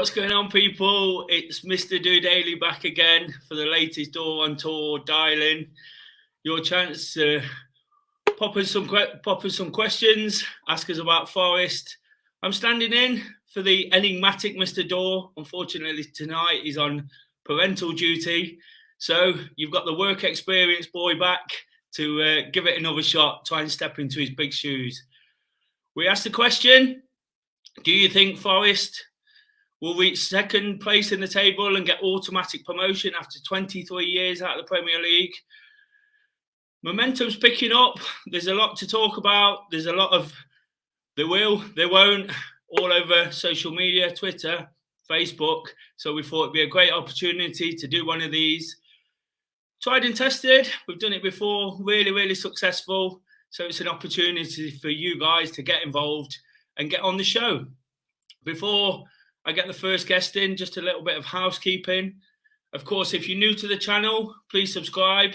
What's going on, people? It's Mr. Do Daily back again for the latest Door on Tour dial-in. Your chance to pop us some questions, ask us about Forest. I'm standing in for the enigmatic Mr. Door. Unfortunately, tonight he's on parental duty. So you've got the work experience boy back to give it another shot, try and step into his big shoes. We asked the question, do you think Forest will reach second place in the table and get automatic promotion after 23 years out of the Premier League? Momentum's picking up. There's a lot to talk about. There's a lot of they will, they won't, all over social media, Twitter, Facebook. So we thought it'd be a great opportunity to do one of these. Tried and tested. We've done it before. Really, really successful. So it's an opportunity for you guys to get involved and get on the show. Before I get the first guest in, just a little bit of housekeeping. Of course, if you're new to the channel, please subscribe.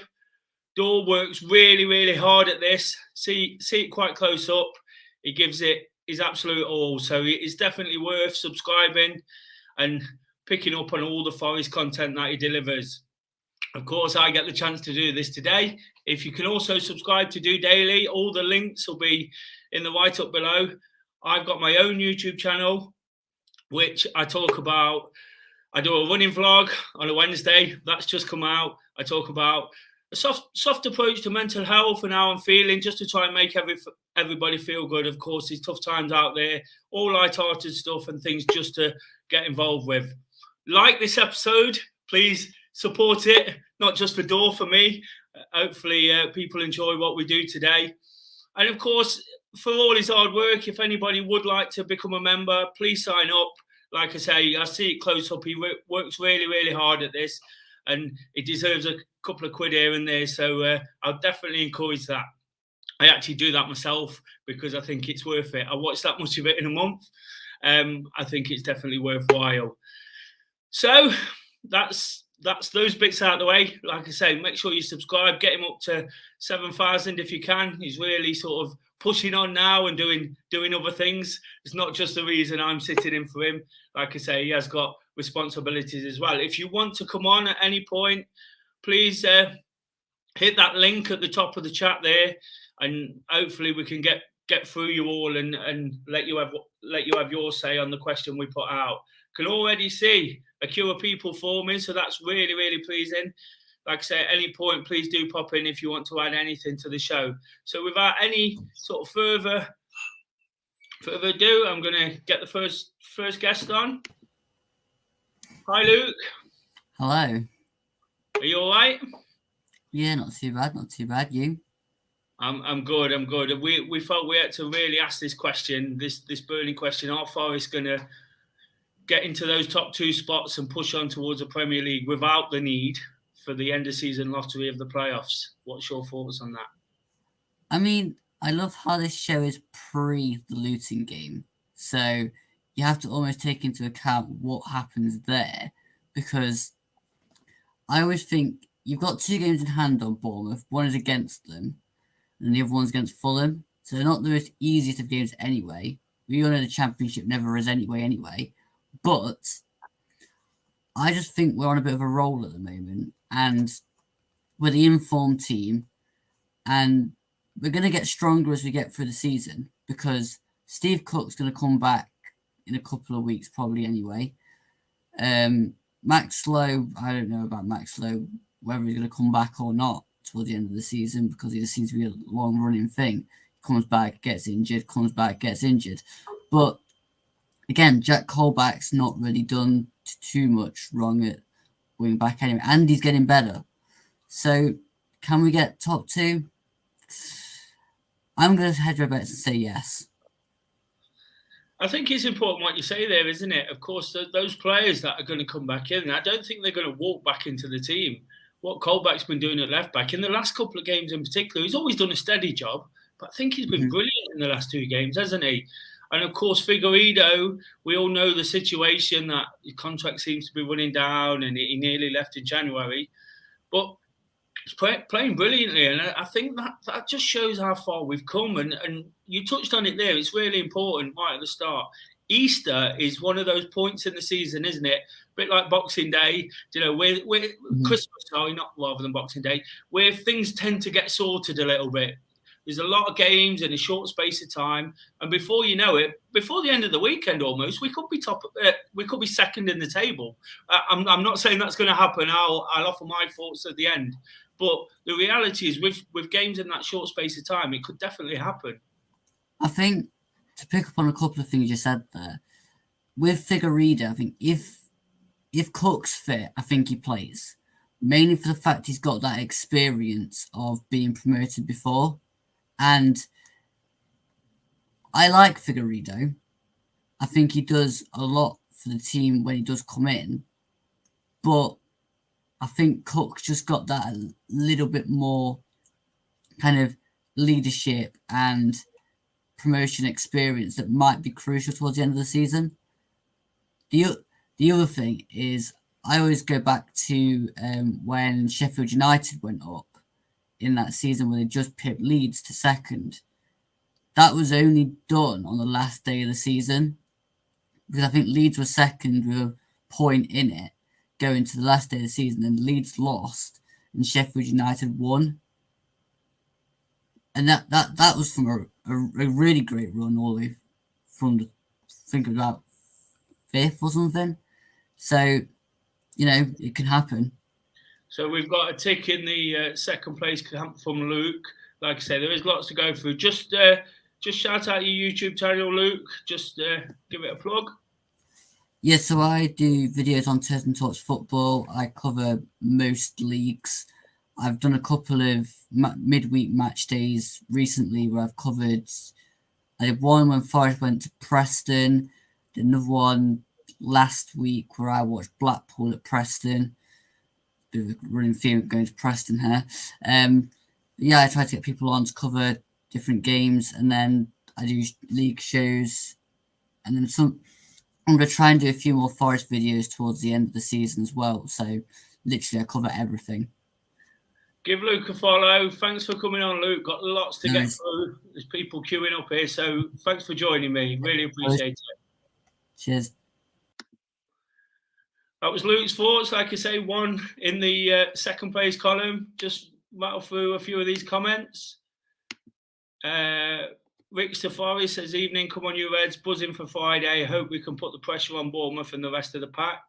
Door works really, really hard at this. See it quite close up. He gives it his absolute all. So it's definitely worth subscribing and picking up on all the Forest content that he delivers. Of course, I get the chance to do this today. If you can also subscribe to Do Daily, all the links will be in the write-up below. I've got my own YouTube channel, which I talk about. I do a running vlog on a Wednesday. That's just come out. I talk about a soft approach to mental health and how I'm feeling, just to try and make everybody feel good. Of course, there's tough times out there, all light-hearted stuff and things just to get involved with. Like this episode, please support it, not just for Door, for me. Hopefully people enjoy what we do today. And of course, for all his hard work, if anybody would like to become a member, please sign up. Like I say, I see it close up. He works really, really hard at this, and he deserves a couple of quid here and there. So I'll definitely encourage that. I actually do that myself because I think it's worth it. I watch that much of it in a month. I think it's definitely worthwhile. So that's those bits out of the way. Like I say, make sure you subscribe. Get him up to 7,000 if you can. He's really sort of pushing on now and doing other things. It's not just the reason I'm sitting in for him. Like I say, he has got responsibilities as well. If you want to come on at any point, please hit that link at the top of the chat there, and hopefully we can get through you all and let you have your say on the question we put out. Can already see a queue of people forming, so that's really, really pleasing. Like I say, at any point, please do pop in if you want to add anything to the show. So without any sort of further ado, I'm going to get the first guest on. Hi, Luke. Hello. Are you all right? Yeah, not too bad. Not too bad. You? I'm good. I'm good. We felt we had to really ask this question, this burning question. Are Forest going to get into those top two spots and push on towards the Premier League without the need for the end of season lottery of the playoffs? What's your thoughts on that? I mean, I love how this show is pre the Luton game. So you have to almost take into account what happens there, because I always think you've got two games in hand on Bournemouth. One is against them and the other one's against Fulham. So they're not the most easiest of games anyway. We all know the Championship never is anyway. But I just think we're on a bit of a roll at the moment, and we're the informed team, and we're going to get stronger as we get through the season, because Steve Cook's going to come back in a couple of weeks probably anyway. Max Lowe, I don't know about Max Lowe, whether he's going to come back or not towards the end of the season, because he just seems to be a long-running thing. He comes back, gets injured, comes back, gets injured. But again, Jack Colback's not really done too much wrong at wing back anyway, and he's getting better. So, can we get top two? I'm going to hedge my bets and say yes. I think it's important what you say there, isn't it? Of course, those players that are going to come back in, I don't think they're going to walk back into the team. What Colback's been doing at left back in the last couple of games in particular, he's always done a steady job, but I think he's been brilliant in the last two games, hasn't he? And of course, Figueiredo, we all know the situation that his contract seems to be running down and he nearly left in January. But he's playing brilliantly. And I think that just shows how far we've come. And you touched on it there. It's really important right at the start. Easter is one of those points in the season, isn't it? A bit like Boxing Day, we're Christmas, sorry, not rather than Boxing Day, where things tend to get sorted a little bit. There's a lot of games in a short space of time, and before you know it, before the end of the weekend, almost we could be we could be second in the table. I'm not saying that's going to happen. I'll offer my thoughts at the end, but the reality is, with games in that short space of time, it could definitely happen. I think, to pick up on a couple of things you said there, with Figueiredo, I think if Cook's fit, I think he plays. Mainly for the fact he's got that experience of being promoted before. And I like Figueiredo. I think he does a lot for the team when he does come in. But I think Cook's just got that a little bit more kind of leadership and promotion experience that might be crucial towards the end of the season. The other thing is, I always go back to when Sheffield United went up in that season when they just pipped Leeds to second. That was only done on the last day of the season, because I think Leeds were second with a point in it going to the last day of the season, and Leeds lost and Sheffield United won. And that was from a really great run all the way from I think about 5th or something. So, it can happen. So we've got a tick in the second place camp from Luke. Like I say, there is lots to go through. Just shout out your YouTube channel, Luke. Just give it a plug. Yeah, so I do videos on Turton Talks Football. I cover most leagues. I've done a couple of midweek match days recently where I've covered. I did one when Forest went to Preston. Did another one last week where I watched Blackpool at Preston. Bit of a running theme going to Preston here. Yeah, I try to get people on to cover different games, and then I do league shows, and then some. I'm going to try and do a few more Forest videos towards the end of the season as well. So literally, I cover everything. Give Luke a follow. Thanks for coming on, Luke. Got lots to get through. There's people queuing up here, so thanks for joining me. Really appreciate it. Cheers. That was Luke's thoughts. Like I say, one in the second place column. Just rattle through a few of these comments. Rick Safari says, evening, come on you Reds, buzzing for Friday. Hope we can put the pressure on Bournemouth and the rest of the pack.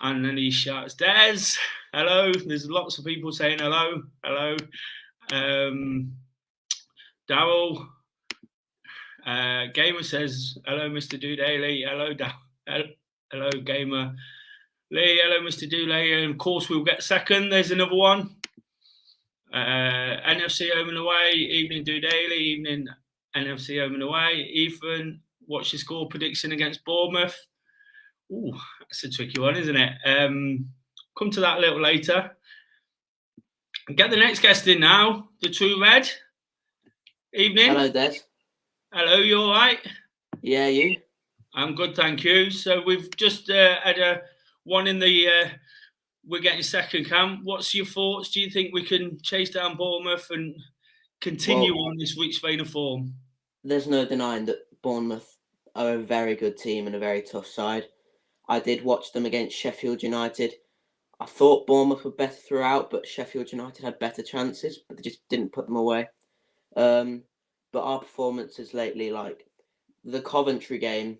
And then he shouts, Des, hello. There's lots of people saying hello. Hello. Daryl. Gamer says, hello, Mr. Dooley. Hello, hello, Gamer. Lee, hello, Mr. Dooley. And of course, we'll get second. There's another one. NFC home and away. Evening, Dooley. Evening, NFC home and away. Ethan, what's your score prediction against Bournemouth? Ooh, that's a tricky one, isn't it? Come to that a little later. Get the next guest in now. The True Red. Evening. Hello, Des. Hello, you all right? Yeah, you? I'm good, thank you. So we've just had a one in the we're getting second camp. What's your thoughts? Do you think we can chase down Bournemouth and continue on this week's vein of form? There's no denying that Bournemouth are a very good team and a very tough side. I did watch them against Sheffield United. I thought Bournemouth were better throughout, but Sheffield United had better chances, but they just didn't put them away. But our performances lately, like the Coventry game,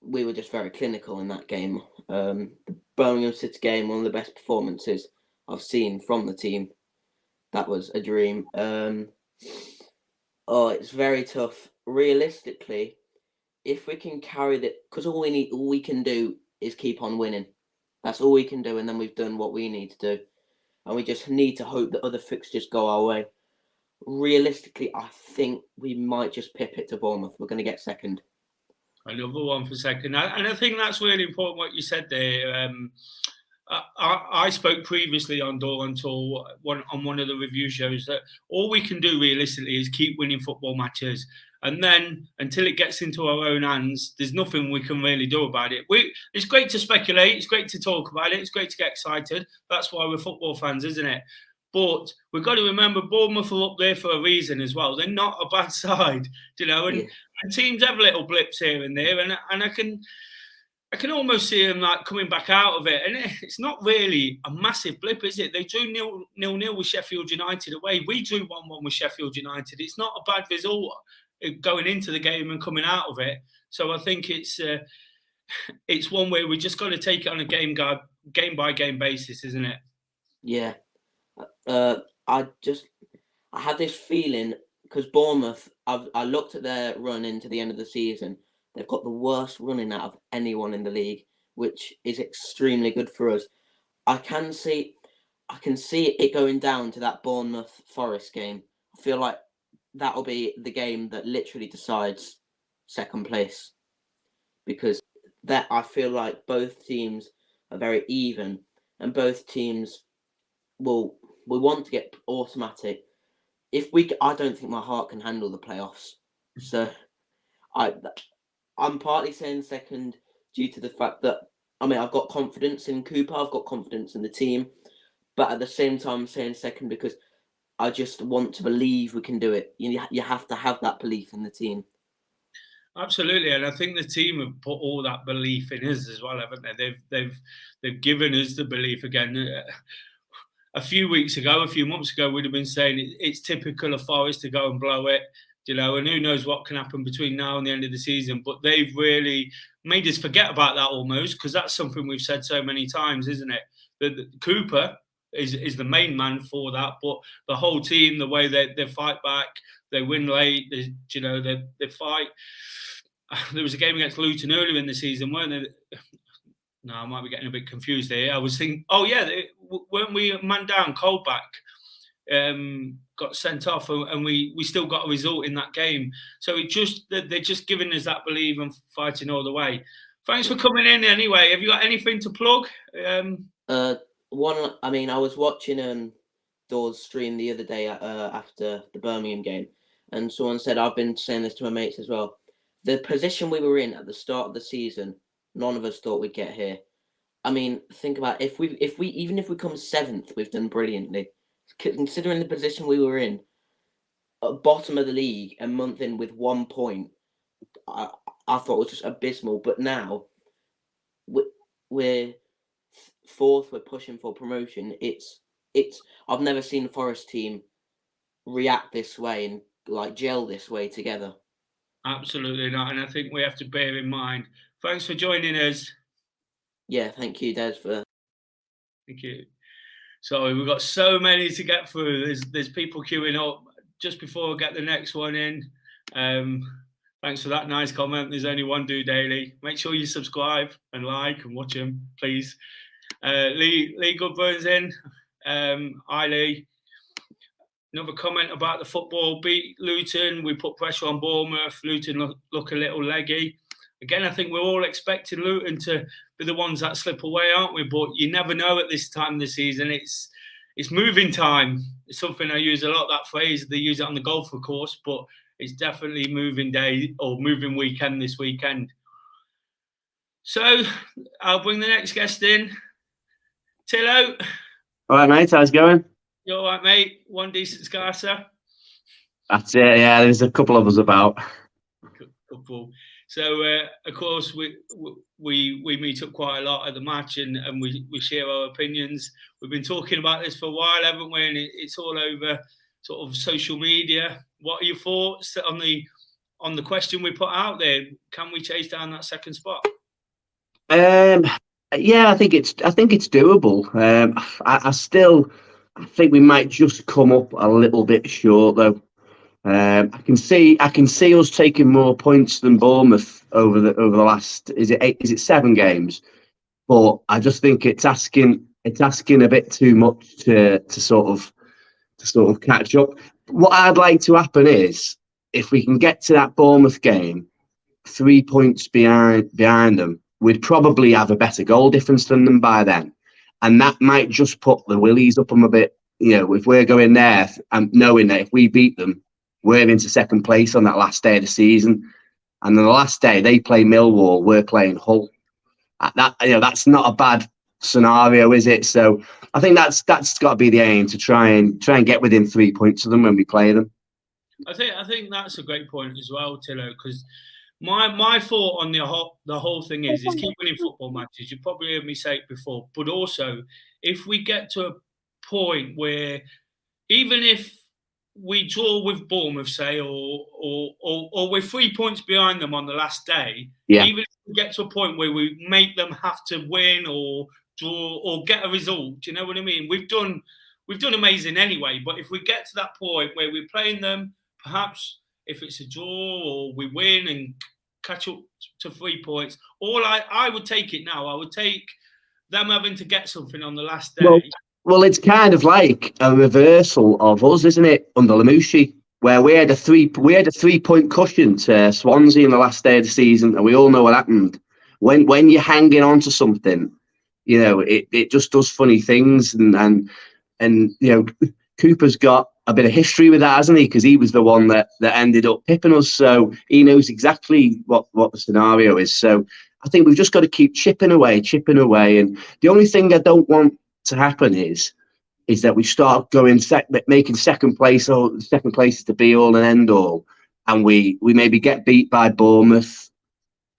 we were just very clinical in that game. The Birmingham City game, one of the best performances I've seen from the team. That was a dream. It's very tough. Realistically, if we can carry that, because all we can do is keep on winning. That's all we can do, and then we've done what we need to do. And we just need to hope that other fixtures go our way. Realistically, I think we might just pip it to Bournemouth. We're going to get second. Another one for second. And I think that's really important what you said there. I spoke previously on DoreOnTour on one of the review shows that all we can do realistically is keep winning football matches. And then until it gets into our own hands, there's nothing we can really do about it. It's great to speculate. It's great to talk about it. It's great to get excited. That's why we're football fans, isn't it? But we've got to remember Bournemouth are up there for a reason as well. They're not a bad side, and And teams have little blips here and there, and I can almost see them like coming back out of it. And it's not really a massive blip, is it? They drew 0-0 with Sheffield United away. We drew 1-1 with Sheffield United. It's not a bad result going into the game and coming out of it. So I think it's one where we just got to take it on a game by game basis, isn't it? Yeah. I had this feeling because Bournemouth, I looked at their run into the end of the season. They've got the worst running out of anyone in the league, which is extremely good for us. I can see it going down to that Bournemouth Forest game. I feel like that'll be the game that literally decides second place, because that I feel like both teams are very even, and both teams will want to get automatic. I don't think my heart can handle the playoffs, so I'm partly saying second due to the fact that, I've got confidence in Cooper, I've got confidence in the team, but at the same time I'm saying second because I just want to believe we can do it. You have to have that belief in the team. Absolutely, and I think the team have put all that belief in us as well, haven't they? They've given us the belief again. A few months ago, we'd have been saying it's typical of Forest to go and blow it, and who knows what can happen between now and the end of the season. But they've really made us forget about that almost, because that's something we've said so many times, isn't it? That Cooper is the main man for that, but the whole team, the way they fight back, they win late, they fight. There was a game against Luton earlier in the season, weren't there? No, I might be getting a bit confused here. I was thinking, weren't we man down, Coldback? Got sent off, and we still got a result in that game. So they're just giving us that belief and fighting all the way. Thanks for coming in anyway. Have you got anything to plug? I was watching Dore's stream the other day after the Birmingham game, and someone said, I've been saying this to my mates as well, the position we were in at the start of the season, none of us thought we'd get here. Think about if we come seventh, we've done brilliantly. Considering the position we were in, at bottom of the league, a month in with 1 point, I thought it was just abysmal. But now we're fourth, we're pushing for promotion. It's I've never seen a Forest team react this way and gel this way together. Absolutely not, and I think we have to bear in mind. Thanks for joining us. Yeah, thank you, Des, for. Thank you. Sorry, we've got so many to get through. There's people queuing up. Just before I get the next one in, thanks for that nice comment. There's only one Do Daily. Make sure you subscribe and like and watch them, please. Lee Goodburn's in. Hi, Lee. Another comment about the football. Beat Luton. We put pressure on Bournemouth. Luton look a little leggy. Again, I think we're all expecting Luton to be the ones that slip away, aren't we? But you never know at this time of the season. It's moving time. It's something I use a lot, that phrase. They use it on the golf course, but it's definitely moving day or moving weekend this weekend. So I'll bring the next guest in. Tillo. All right, mate. How's it going? You all right, mate? One decent scarcer. That's it. Yeah, there's a couple of us about. Couple. So, of course, we meet up quite a lot at the match and we share our opinions. We've been talking about this for a while, haven't we? And it's all over sort of social media. What are your thoughts on the question we put out there? Can we chase down that second spot? Yeah, I think it's doable. I think we might just come up a little bit short though. I can see us taking more points than Bournemouth over the last is it 7 games, but I just think it's asking a bit too much to sort of catch up. What I'd like to happen is if we can get to that Bournemouth game 3 points behind them, we'd probably have a better goal difference than them by then, and that might just put the willies up them a bit. If we're going there and knowing that if we beat them, we're into second place on that last day of the season, and then the last day they play Millwall, we're playing Hull. That's not a bad scenario, is it? So I think that's got to be the aim, to try and get within 3 points of them when we play them. I think that's a great point as well, Tillo, because my thought on the whole thing is keep winning football matches. You probably heard me say it before, but also if we get to a point where even if we draw with Bournemouth, say, or we're 3 points behind them on the last day, even if we get to a point where we make them have to win or draw or get a result, do you know what I mean? We've done amazing anyway, but if we get to that point where we're playing them, perhaps if it's a draw or we win and catch up to 3 points, I would take it now. I would take them having to get something on the last day. Well, it's kind of like a reversal of us, isn't it, under Lamouchi, where we had a 3-point cushion to Swansea in the last day of the season, and we all know what happened. When you're hanging on to something, you know, it just does funny things, and you know, Cooper's got a bit of history with that, hasn't he? Because he was the one that ended up pipping us, so he knows exactly what the scenario is. So I think we've just got to keep chipping away, and the only thing I don't want to happen is that we start going making second place is the be all and end all, and we maybe get beat by Bournemouth,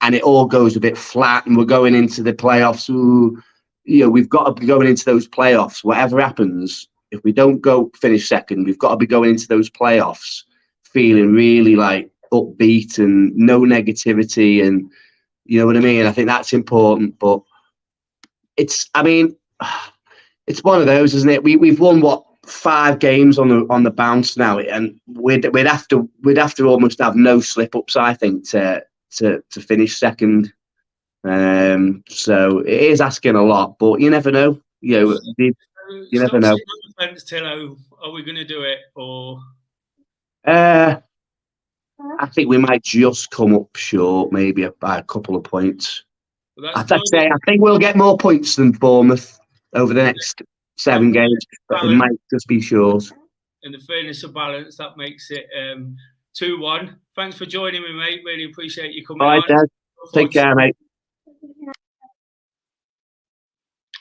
and it all goes a bit flat, and we're going into the playoffs. Ooh, you know, we've got to be going into those playoffs. Whatever happens, if we don't finish second, we've got to be going into those playoffs feeling really like upbeat and no negativity, and you know what I mean. I think that's important, but it's one of those, isn't it? We've won 5 games on the bounce now, and we'd have to almost have no slip ups, I think, to finish second. So it is asking a lot, but you never know. You know, you never know. Tillo, are we going to do it, or? I think we might just come up short, maybe by a couple of points. Well, I think we'll get more points than Bournemouth over the next 7 games, but it might just be short. In the fairness of balance, that makes it 2-1. Thanks for joining me, mate. Really appreciate you coming on. All right, Dad. Take care, mate.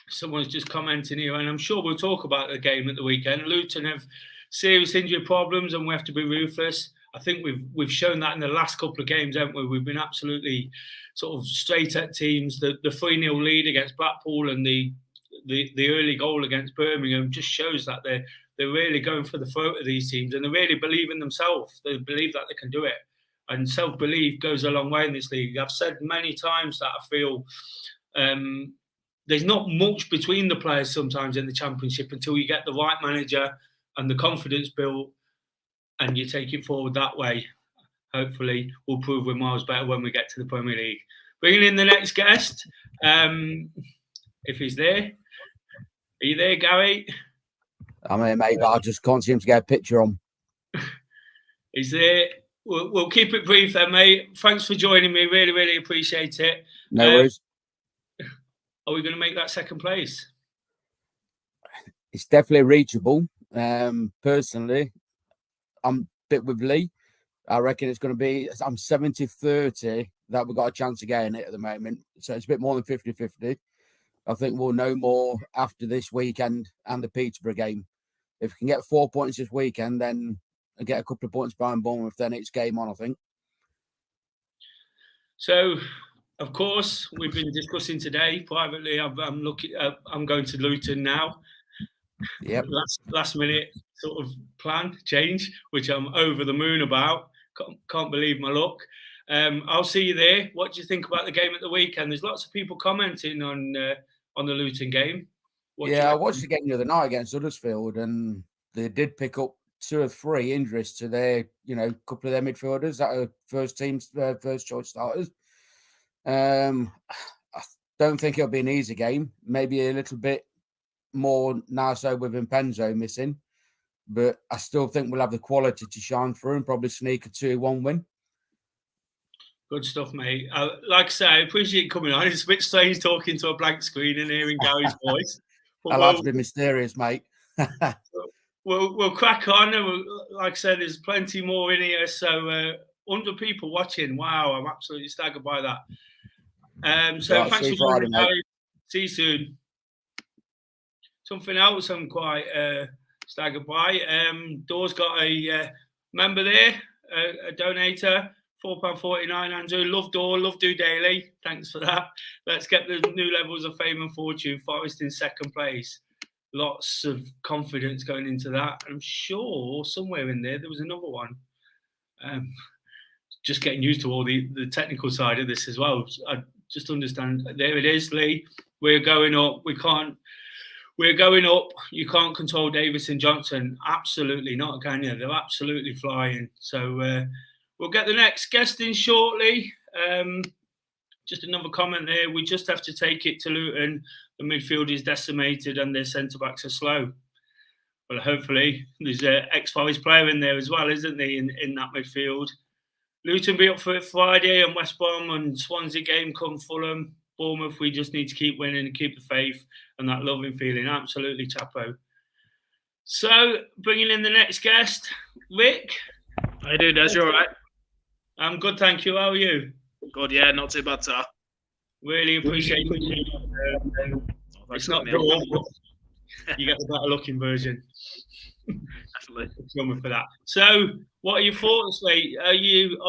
Someone's just commenting here, and I'm sure we'll talk about the game at the weekend. Luton have serious injury problems, and we have to be ruthless. I think we've shown that in the last couple of games, haven't we? We've been absolutely sort of straight at teams. The 3-0 lead against Blackpool and the early goal against Birmingham just shows that they're really going for the throat of these teams, and they really believe in themselves. They believe that they can do it, and self-belief goes a long way in this league. I've said many times that I feel there's not much between the players sometimes in the Championship until you get the right manager and the confidence built, and you take it forward that way. Hopefully, we'll prove we're miles better when we get to the Premier League. Bringing in the next guest, if he's there. Are you there, Gary? I'm here, mate, but I just can't seem to get a picture on. He's there. We'll keep it brief then, mate. Thanks for joining me. Really, really appreciate it. No worries. Are we going to make that second place? It's definitely reachable. Personally, I'm a bit with Lee. I reckon it's going to be, I'm 70-30 that we've got a chance of getting it at the moment. So it's a bit more than 50-50. I think we'll know more after this weekend and the Peterborough game. If we can get 4 points this weekend, then get a couple of points behind Bournemouth, then it's game on, I think. So, of course, we've been discussing today privately. I'm going to Luton now. Yep. Last minute sort of plan change, which I'm over the moon about. Can't believe my luck. I'll see you there. What do you think about the game at the weekend? There's lots of people commenting on the Luton game. I watched the game the other night against Huddersfield, and they did pick up 2 or 3 injuries to their, couple of their midfielders that are first choice starters. I don't think it'll be an easy game. Maybe a little bit more now so with Impenzo missing, but I still think we'll have the quality to shine through and probably sneak a 2-1 win. Good stuff, mate. Like I say, I appreciate you coming on. It's a bit strange talking to a blank screen and hearing Gary's voice. I like to be mysterious, mate. We'll crack on. And like I said, there's plenty more in here. So 100 people watching. Wow, I'm absolutely staggered by that. Thanks for joining, Gary. See you soon. Something else I'm quite staggered by. Dore's got a member there, a donator, £4.49. Andrew, love Door, love Do Daily. Thanks for that. Let's get the new levels of fame and fortune. Forest in second place. Lots of confidence going into that. I'm sure somewhere in there was another one. Just getting used to all the technical side of this as well. I just understand. There it is, Lee. We're going up. We're going up. You can't control Davis and Johnson. Absolutely not, can you? They're absolutely flying. So we'll get the next guest in shortly. Just another comment there. We just have to take it to Luton. The midfield is decimated and their centre-backs are slow. Well, hopefully there's an ex-Forest player in there as well, isn't there, in that midfield. Luton be up for it Friday, and West Brom and Swansea game come Fulham. Bournemouth, we just need to keep winning and keep the faith and that loving feeling. Absolutely, Chapo. So, bringing in the next guest, Rick. How you doing, Des? You all right? I'm good, thank you. How are you? Good, yeah, not too bad, sir. Really appreciate it. It's not Door, but you get the better looking version. Definitely. For that. So, what are your thoughts, mate? Are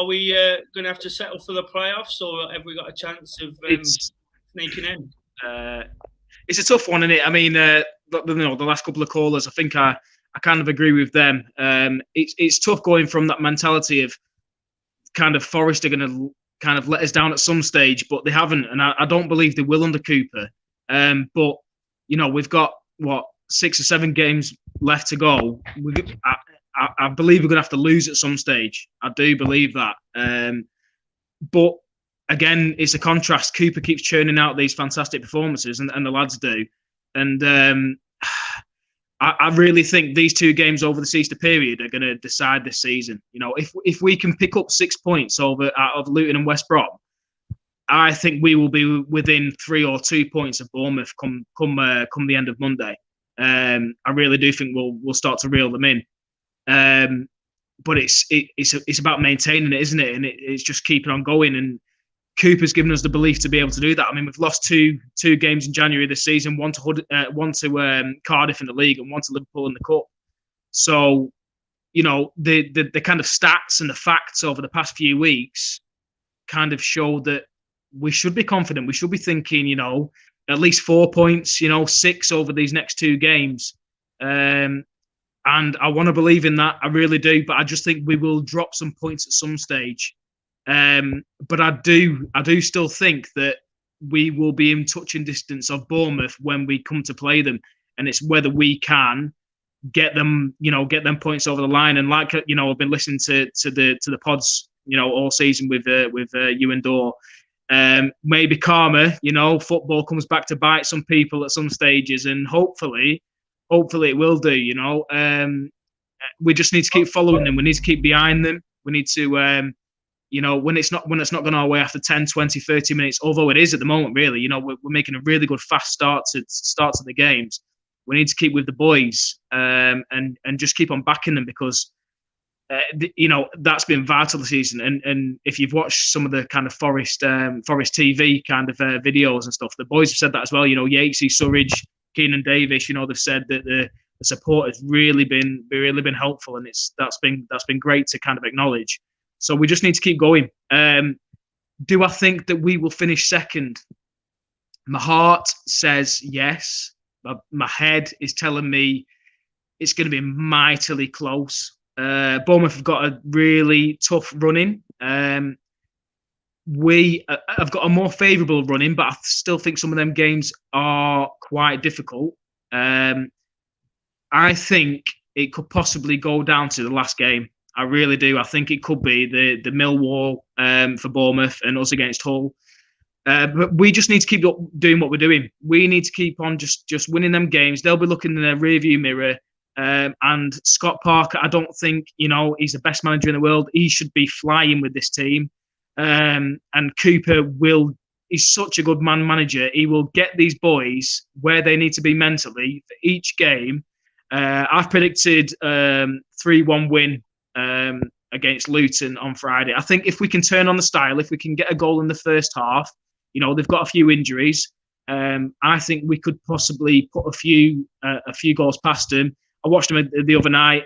we going to have to settle for the playoffs, or have we got a chance of sneaking in? It's a tough one, isn't it? I mean, the last couple of callers, I think I kind of agree with them. It's tough going from that mentality of kind of Forest are going to kind of let us down at some stage, but they haven't, and I don't believe they will under Cooper. But we've got 6 or 7 games left to go. I believe we're going to have to lose at some stage. I do believe that. But again, it's a contrast. Cooper keeps churning out these fantastic performances, and the lads do. And I really think these 2 games over the Easter period are going to decide this season. If we can pick up 6 points out of Luton and West Brom, I think we will be within 3 or 2 points of Bournemouth come the end of Monday. I really do think we'll start to reel them in. But it's about maintaining it, isn't it? And it's just keeping on going. And Cooper's given us the belief to be able to do that. I mean, we've lost two games in January this season, one to Cardiff in the league and one to Liverpool in the cup. So, the kind of stats and the facts over the past few weeks kind of show that we should be confident. We should be thinking, at least 4 points, 6 over these next 2 games. And I want to believe in that. I really do. But I just think we will drop some points at some stage. But I do still think that we will be in touching distance of Bournemouth when we come to play them. And it's whether we can get them points over the line. And like, I've been listening to the pods, all season with you and Dor. Maybe karma, football comes back to bite some people at some stages, and hopefully it will do. We just need to keep following them. We need to keep behind them. We need to, when it's not gone our way after 10, 20, 30 minutes, although it is at the moment, really, we're making a really good fast start to the games. We need to keep with the boys and just keep on backing them, because that's been vital this season. And if you've watched some of the kind of Forest TV kind of videos and stuff, the boys have said that as well. Yatesy, Surridge, Keenan Davis, they've said that the support has really been helpful, and that's been great to kind of acknowledge. So we just need to keep going. Do I think that we will finish second? My heart says yes. My head is telling me it's going to be mightily close. Bournemouth have got a really tough run-in. We have got a more favourable run-in, but I still think some of them games are quite difficult. I think it could possibly go down to the last game. I really do. I think it could be the Millwall for Bournemouth and us against Hull. But we just need to keep doing what we're doing. We need to keep on just winning them games. They'll be looking in their rearview mirror. And Scott Parker, I don't think, he's the best manager in the world. He should be flying with this team. And Cooper he's such a good manager. He will get these boys where they need to be mentally for each game. I've predicted 3-1 win against Luton on Friday. I think if we can turn on the style, if we can get a goal in the first half, they've got a few injuries. I think we could possibly put a few goals past them. I watched them the other night.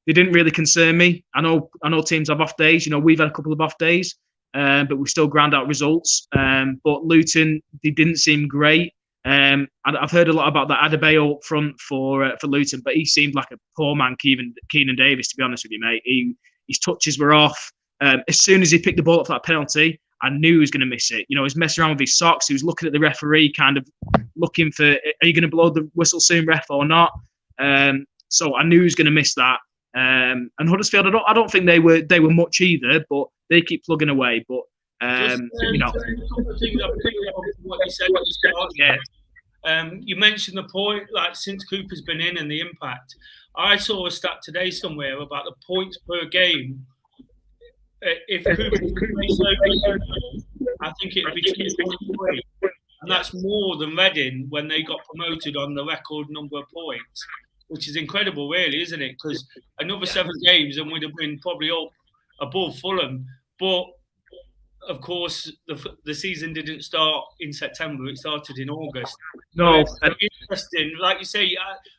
they didn't really concern me. I know teams have off days. We've had a couple of off days, but we still ground out results. But Luton, they didn't seem great. I've heard a lot about that Adebayo up front for Luton, but he seemed like a poor man, Keenan Davis, to be honest with you, mate. His touches were off. As soon as he picked the ball up for that penalty, I knew he was going to miss it. He was messing around with his socks. He was looking at the referee, kind of looking for, are you going to blow the whistle soon, ref, or not? So I knew he was going to miss that. And Huddersfield, I don't think they were much either, but they keep plugging away. But you mentioned the point, like since Cooper's been in and the impact. I saw a stat today somewhere about the points per game. If Cooper plays I think it would be 2.3, and that's more than Reading when they got promoted on the record number of points, which is incredible, really, isn't it? Because another 7 games and we'd have been probably up above Fulham. But of course, the season didn't start in September; it started in August. No, interesting. Like you say,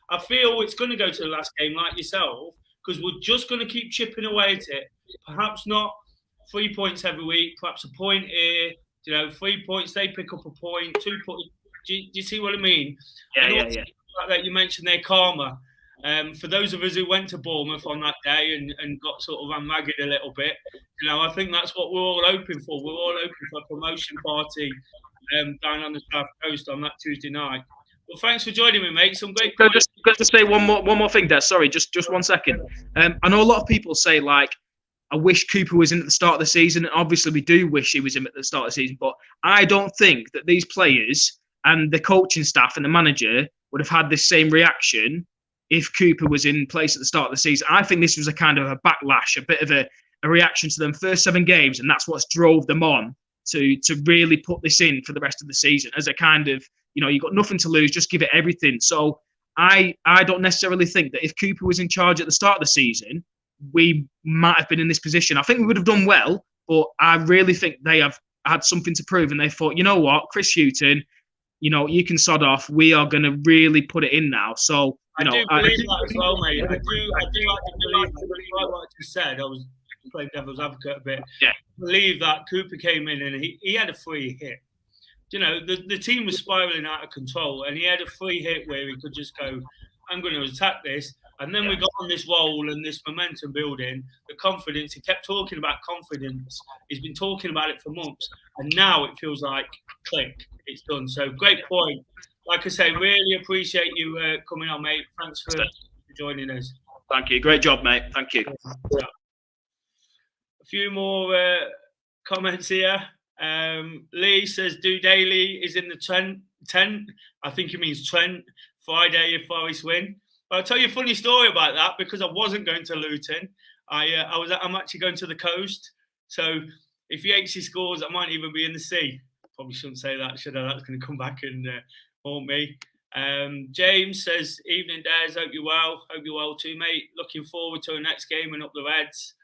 I feel it's going to go to the last game, like yourself, because we're just going to keep chipping away at it. Perhaps not 3 points every week, perhaps a point here. 3 points, they pick up a point, 2 points. Do you see what I mean? Yeah. Like that, you mentioned their karma. For those of us who went to Bournemouth on that day and got sort of unragged a little bit, I think that's what we're all hoping for. We're all hoping for a promotion party down on the South Coast on that Tuesday night. Well, thanks for joining me, mate. Some great. Just to say one more thing, Des. Sorry, just 1 second. I know a lot of people say, like, I wish Cooper was in at the start of the season. And obviously, we do wish he was in at the start of the season. But I don't think that these players and the coaching staff and the manager would have had this same reaction if Cooper was in place at the start of the season. I think this was a kind of a backlash, a bit of a reaction to them first 7 games, and that's what's drove them on to really put this in for the rest of the season as a kind of, you've got nothing to lose, just give it everything. So I don't necessarily think that if Cooper was in charge at the start of the season, we might have been in this position. I think we would have done well, but I really think they have had something to prove, and they thought, you know what, Chris Hughton, you can sod off. We are going to really put it in now. So, I do believe that as well, mate. I do believe like what you said. I was playing devil's advocate a bit. Yeah. I believe that Cooper came in and he had a free hit. The team was spiraling out of control, and he had a free hit where he could just go, I'm going to attack this. And then we got on this roll and this momentum building, the confidence. He kept talking about confidence. He's been talking about it for months. And now it feels like click, it's done. So great point. Like I say, really appreciate you coming on, mate. Thanks for joining us. Thank you. Great job, mate. Thank you. A few more comments here. Lee says, Do Daly is in the tent. I think he means Trent. Friday if Forest win. But I'll tell you a funny story about that, because I wasn't going to Luton. I'm actually going to the coast. So if Yatesy scores, I might even be in the sea. Probably shouldn't say that, should I? That's going to come back and haunt me. James says, Evening, Des. Hope you're well. Hope you're well too, mate. Looking forward to the next game and up the Reds.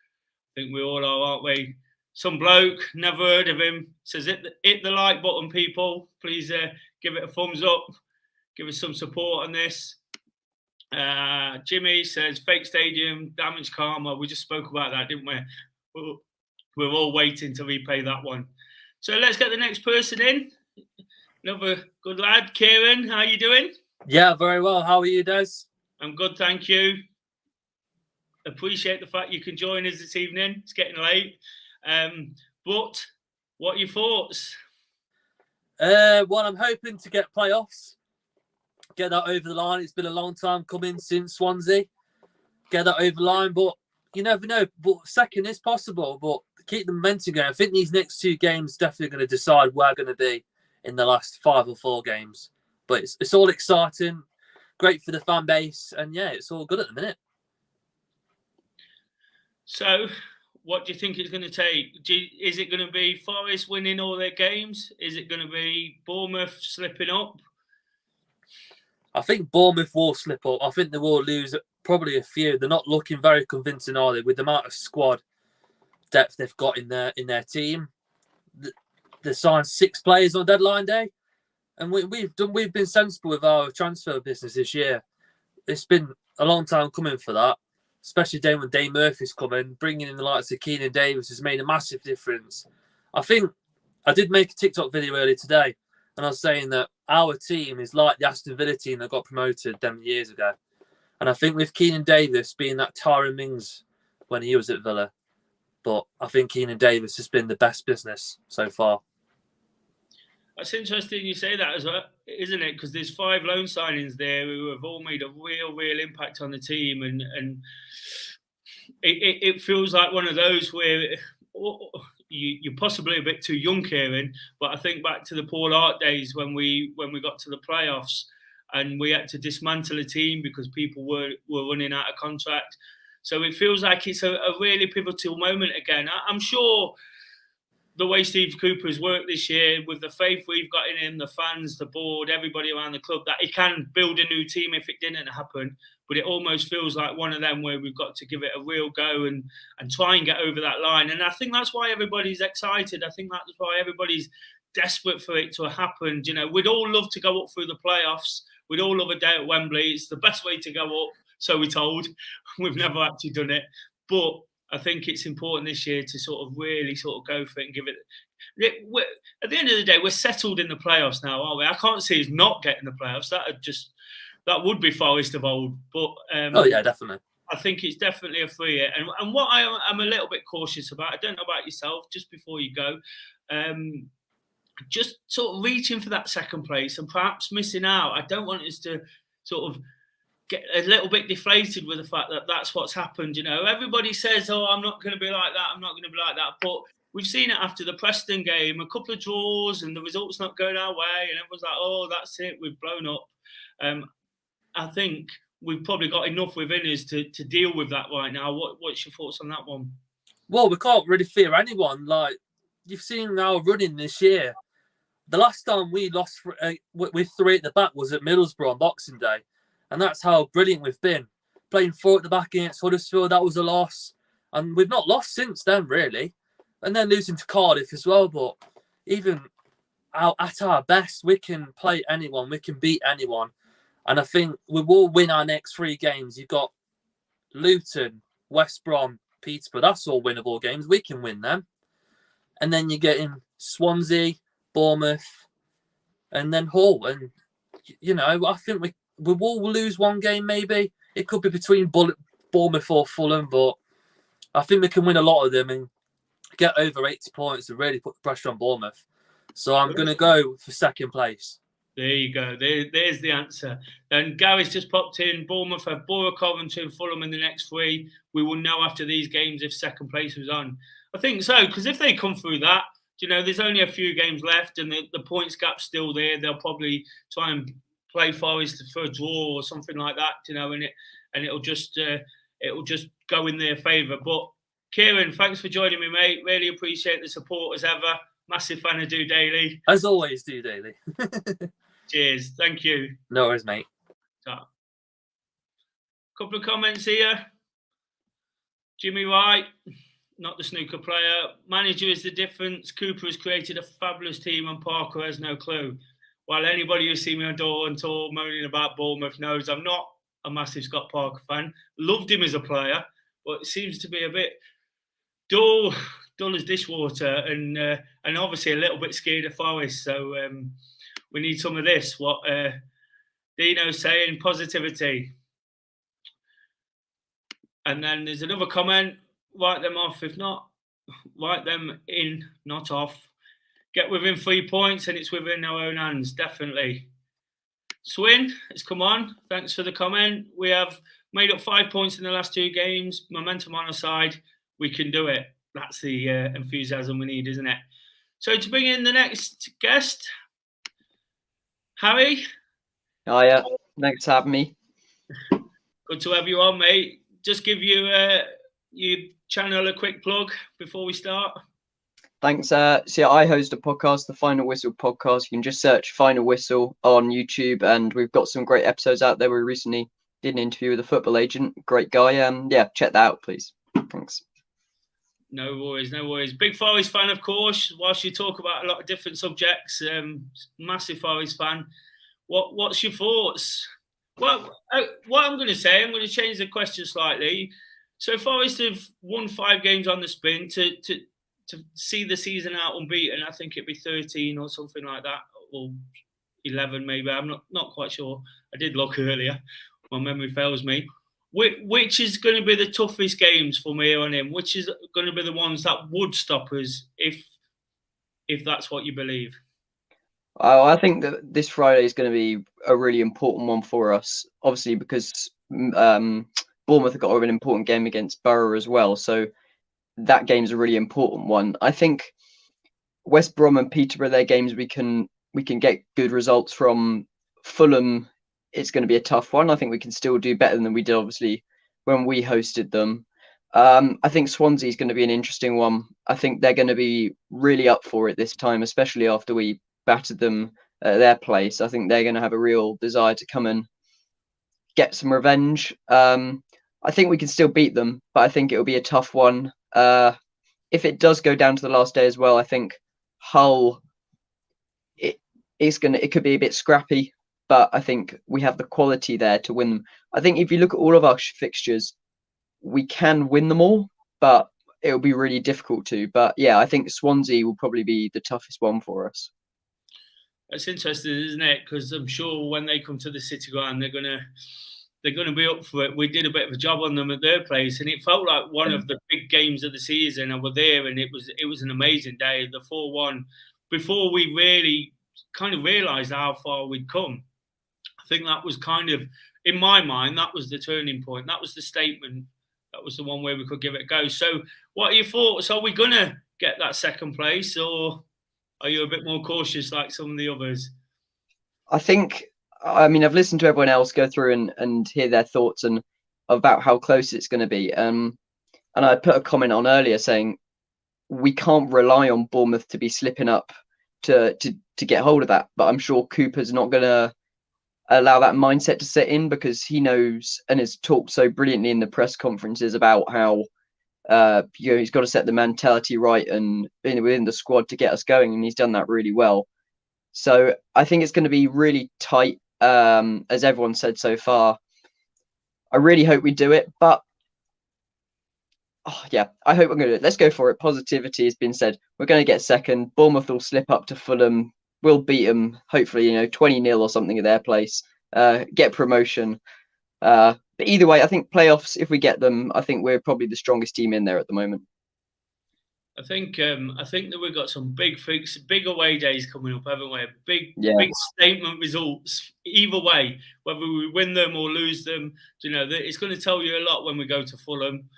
I think we all are, aren't we? Some bloke, never heard of him, says, hit the like button, people. Please give it a thumbs up. Give us some support on this. Jimmy says, fake stadium, damage karma. We just spoke about that, didn't we? We're all waiting to replay that one. So let's get the next person in. Another good lad, Kieran. How are you doing? Yeah, very well. How are you, Des? I'm good, thank you. Appreciate the fact you can join us this evening. It's getting late. But what are your thoughts? Well, I'm hoping to get playoffs. Get that over the line. It's been a long time coming since Swansea. Get that over the line, but you never know. But second is possible, but keep the momentum going. I think these next 2 games definitely going to decide where we're going to be in the last 5 or 4 games. But it's all exciting, great for the fan base, and yeah, it's all good at the minute. So, what do you think it's going to take? Is it going to be Forest winning all their games? Is it going to be Bournemouth slipping up? I think Bournemouth will slip up. I think they will lose probably a few. They're not looking very convincing, are they? With the amount of squad depth they've got in their team, they signed 6 players on deadline day, and we've been sensible with our transfer business this year. It's been a long time coming for that, especially then when Dave Murphy's coming, bringing in the likes of Keenan Davis has made a massive difference. I think I did make a TikTok video earlier today, and I was saying that our team is like the Aston Villa team that got promoted them years ago. And I think with Keenan Davis being that Tyrone Mings when he was at Villa, but I think Keenan Davis has been the best business so far. That's interesting you say that as well, isn't it? Because there's 5 loan signings there who have all made a real impact on the team, and it feels like one of those where you're possibly a bit too young, Kieran. But I think back to the Paul Hart days when we got to the playoffs and we had to dismantle a team because people were running out of contract. So it feels like it's a really pivotal moment again. I'm sure the way Steve Cooper's worked this year, with the faith we've got in him, the fans, the board, everybody around the club, that he can build a new team if it didn't happen. But it almost feels like one of them where we've got to give it a real go and try and get over that line. And I think that's why everybody's excited. I think that's why everybody's desperate for it to happen. You know, we'd all love to go up through the playoffs. We'd all love a day at Wembley. It's the best way to go up, so we're told. We've never actually done it. But I think it's important this year to sort of really sort of go for it and give it. At the end of the day, we're settled in the playoffs now, aren't we? I can't see us not getting the playoffs. That would be Forest of old. But oh yeah, definitely. I think it's definitely a free hit. And what I'm a little bit cautious about, I don't know about yourself, just before you go, just sort of reaching for that second place and perhaps missing out. I don't want us to sort of get a little bit deflated with the fact that that's what's happened. You know, everybody says, "Oh, I'm not going to be like that. I'm not going to be like that." But we've seen it after the Preston game, a couple of draws and the results not going our way, and everyone's like, "Oh, that's it. We've blown up." I think we've probably got enough within us to deal with that right now. What's your thoughts on that one? Well, we can't really fear anyone. Like, you've seen our running this year. The last time we lost with 3 at the back was at Middlesbrough on Boxing Day. And that's how brilliant we've been. Playing 4 at the back against Huddersfield, that was a loss. And we've not lost since then, really. And then losing to Cardiff as well. But even at our best, we can play anyone. We can beat anyone. And I think we will win our next 3 games. You've got Luton, West Brom, Peterborough. That's all winnable games. We can win them. And then you're getting Swansea, Bournemouth, and then Hull. And, you know, I think we will lose 1 game, maybe. It could be between Bournemouth or Fulham, but I think we can win a lot of them and get over 80 points and really put the pressure on Bournemouth. So I'm going to go for second place. There you go. There's the answer. And Gary's just popped in. Bournemouth have Borough, Coventry and Fulham in the next 3. We will know after these games if second place was on. I think so, because if they come through that, you know, there's only a few games left and the points gap's still there. They'll probably try and play Forest for a draw or something like that, you know, and it'll just go in their favour. But Kieran, thanks for joining me, mate. Really appreciate the support as ever. Massive fan of Do Daily. As always, Do Daily. Cheers. Thank you. No worries, mate. Couple of comments here. Jimmy Wright, not the snooker player. Manager is the difference. Cooper has created a fabulous team and Parker has no clue. While anybody who's seen me on DoreOnTour moaning about Bournemouth knows I'm not a massive Scott Parker fan. Loved him as a player, but it seems to be a bit dull as dishwater and obviously a little bit scared of Forest. So we need some of this. What Dino's saying, positivity. And then there's another comment, write them off. If not, write them in, not off. Get within 3 points and it's within our own hands, definitely. Swin has come on. Thanks for the comment. We have made up 5 points in the last 2 games. Momentum on our side. We can do it. That's the enthusiasm we need, isn't it? So to bring in the next guest, Harry. Oh, yeah. Thanks for having me. Good to have you on, mate. Just give you your channel a quick plug before we start. Thanks. So yeah, I host a podcast, the Final Whistle podcast. You can just search Final Whistle on YouTube, and we've got some great episodes out there. We recently did an interview with a football agent, great guy. Yeah, check that out, please. Thanks. No worries, no worries. Big Forest fan, of course. Whilst you talk about a lot of different subjects, massive Forest fan. What's your thoughts? Well, what I'm going to say, I'm going to change the question slightly. So Forest have won 5 games on the spin to see the season out unbeaten. I think it'd be 13 or something like that, or 11 maybe. I'm not quite sure. I did look earlier. My memory fails me. Which is going to be the toughest games from here on in? Which is going to be the ones that would stop us if that's what you believe? I think that this Friday is going to be a really important one for us, obviously because Bournemouth have got an important game against Borough as well. So that game's a really important one. I think West Brom and Peterborough, their games we can get good results from. Fulham, it's going to be a tough one. I think we can still do better than we did, obviously, when we hosted them. I think Swansea is going to be an interesting one. I think they're going to be really up for it this time, especially after we battered them at their place. I think they're going to have a real desire to come and get some revenge. I think we can still beat them, but I think it'll be a tough one. If it does go down to the last day as well, I think Hull, it could be a bit scrappy, but I think we have the quality there to win them. I think if you look at all of our fixtures, we can win them all, but it'll be really difficult to. But yeah, I think Swansea will probably be the toughest one for us. That's interesting, isn't it? Because I'm sure when they come to the City Ground, they're gonna be up for it. We did a bit of a job on them at their place, and it felt like one of the big games of the season. And we're there, and it was an amazing day. The 4-1 before we really kind of realised how far we'd come. I think that was kind of, in my mind, that was the turning point. That was the statement. That was the one where we could give it a go. So, what are your thoughts? Are we gonna get that second place, or are you a bit more cautious like some of the others? I mean, I've listened to everyone else go through and hear their thoughts and about how close it's going to be. And I put a comment on earlier saying we can't rely on Bournemouth to be slipping up to get hold of that. But I'm sure Cooper's not going to allow that mindset to set in, because he knows and has talked so brilliantly in the press conferences about how he's got to set the mentality right and within the squad to get us going, and he's done that really well. So I think it's going to be really tight, as everyone said so far. I really hope we do it, but I hope we're going to do it. Let's go for it. Positivity has been said. We're going to get second. Bournemouth will slip up to Fulham. We'll beat them, hopefully, 20-0 or something at their place. Get promotion. But either way, I think playoffs, if we get them, I think we're probably the strongest team in there at the moment. I think that we've got some big away days coming up, haven't we? Big statement results. Either way, whether we win them or lose them, it's going to tell you a lot when we go to Fulham.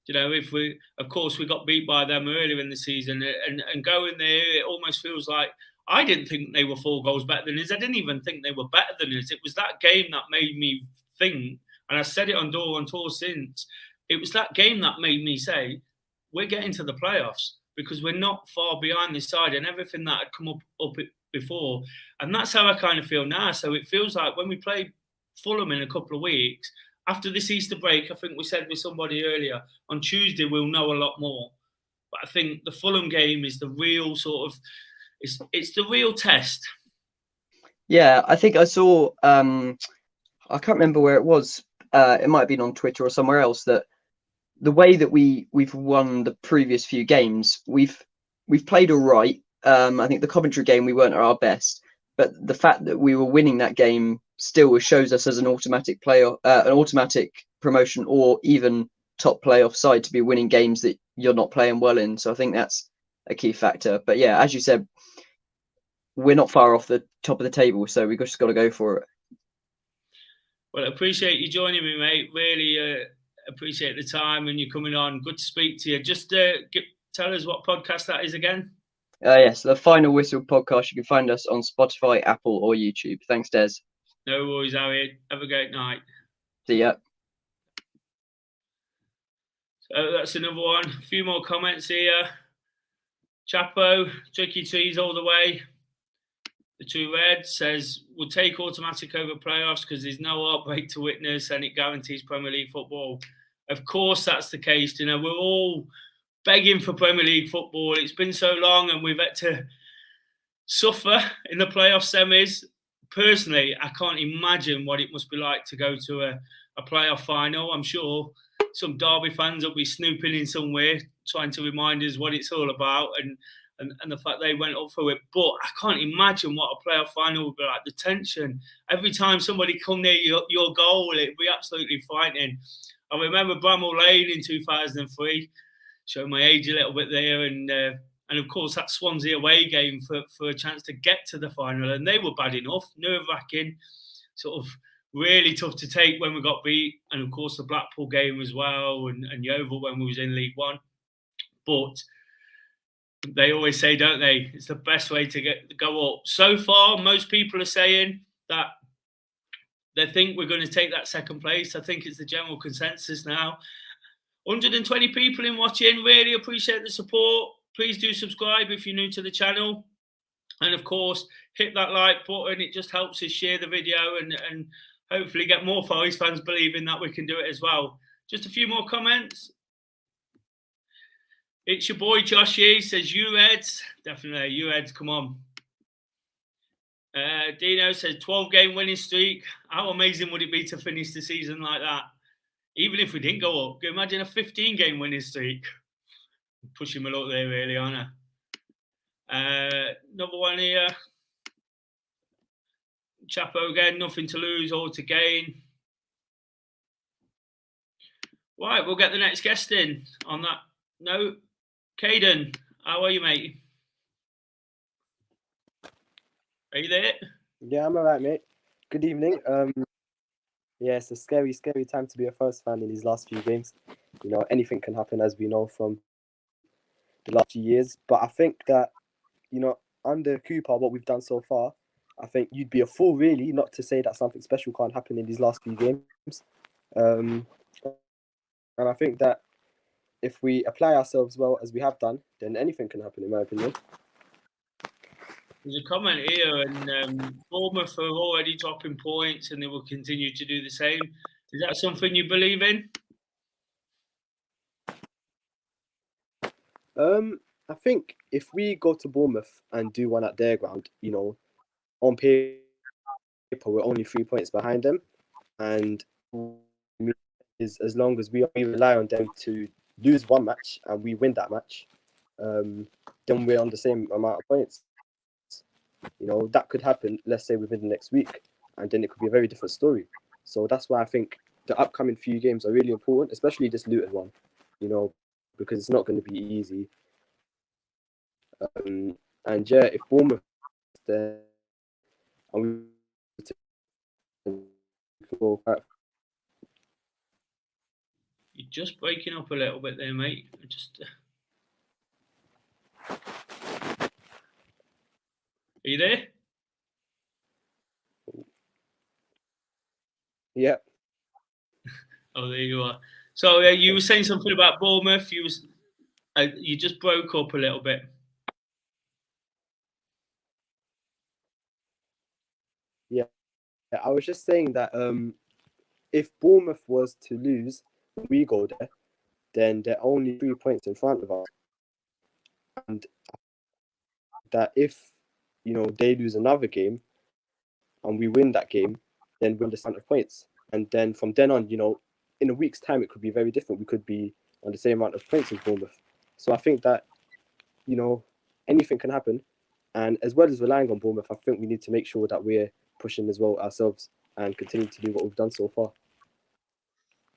If we got beat by them earlier in the season, and going there, it almost feels like I didn't think they were 4 goals better than us. I didn't even think they were better than us. It was that game that made me think, and I said it on DoreOnTour since. It was that game that made me say, we're getting to the playoffs, because we're not far behind this side and everything that had come up before. And that's how I kind of feel now. So it feels like when we play Fulham in a couple of weeks, after this Easter break, I think we said with somebody earlier, on Tuesday we'll know a lot more. But I think the Fulham game is the real sort of, it's the real test. Yeah, I think I saw, I can't remember where it was. It might have been on Twitter or somewhere else, that the way that we've won the previous few games, we've played all right. I think the Coventry game, we weren't at our best, but the fact that we were winning that game still shows us as an automatic an automatic promotion, or even top playoff side, to be winning games that you're not playing well in. So I think that's a key factor. But yeah, as you said, we're not far off the top of the table, so we've just got to go for it. Well, I appreciate you joining me, mate. Really appreciate the time and you coming on. Good to speak to you. Just tell us what podcast that is again. Yes, the Final Whistle podcast. You can find us on Spotify, Apple, or YouTube. Thanks, Des. No worries, Harry. Have a great night. See ya. So that's another one. A few more comments here. Chapo, Tricky Trees all the way. The True Red says, we'll take automatic over playoffs because there's no heartbreak to witness and it guarantees Premier League football. Of course, that's the case. We're all begging for Premier League football. It's been so long and we've had to suffer in the playoff semis. Personally, I can't imagine what it must be like to go to a playoff final. I'm sure some Derby fans will be snooping in somewhere, trying to remind us what it's all about and the fact they went up for it. But I can't imagine what a playoff final would be like. The tension. Every time somebody come near your goal, it'd be absolutely frightening. I remember Bramall Lane in 2003, showing my age a little bit there, and of course that Swansea away game for a chance to get to the final, and they were bad enough, nerve-wracking, sort of really tough to take when we got beat, and of course the Blackpool game as well, and Yeovil when we was in League One. But they always say, don't they, it's the best way to go up. So far, most people are saying that they think we're going to take that second place. I think it's the general consensus now. 120 people in watching. Really appreciate the support. Please do subscribe if you're new to the channel. And of course, hit that like button. It just helps us share the video and hopefully get more Forest fans believing that we can do it as well. Just a few more comments. It's your boy Joshy, says you Reds. Definitely, you Reds, come on. Dino says 12-game winning streak. How amazing would it be to finish the season like that? Even if we didn't go up, imagine a 15-game winning streak. Pushing my luck there, really, aren't I? Another one here. Chapo again, nothing to lose, all to gain. Right, we'll get the next guest in on that note. Caden, how are you, mate? Are you there? Yeah, I'm alright, mate. Good evening. Yeah, it's a scary time to be a Forest fan in these last few games. You know, anything can happen, as we know from the last few years. But I think that, you know, under Cooper, what we've done so far, I think you'd be a fool, really, not to say that something special can't happen in these last few games. And I think that if we apply ourselves well, as we have done, then anything can happen, in my opinion. There's a comment here, and Bournemouth are already dropping points and they will continue to do the same. Is that something you believe in? I think if we go to Bournemouth and do one at their ground, you know, on paper, we're only 3 points behind them. And as long as we rely on them to lose one match and we win that match, then we're on the same amount of points. You know, that could happen, let's say, within the next week, and then it could be a very different story. So that's why I think the upcoming few games are really important, especially this Luton one, you know, because it's not going to be easy. And yeah, if Bournemouth there, and we go back. You're just breaking up a little bit there, mate. Are you there? Yeah. Oh, there you are. So you were saying something about Bournemouth. You just broke up a little bit. Yeah, I was just saying that if Bournemouth was to lose, when we go there, then they're only 3 points in front of us. And that if, you know, they lose another game and we win that game, then we're on the amount of points. And then from then on, you know, in a week's time, it could be very different. We could be on the same amount of points as Bournemouth. So I think that, you know, anything can happen. And as well as relying on Bournemouth, I think we need to make sure that we're pushing as well ourselves and continue to do what we've done so far.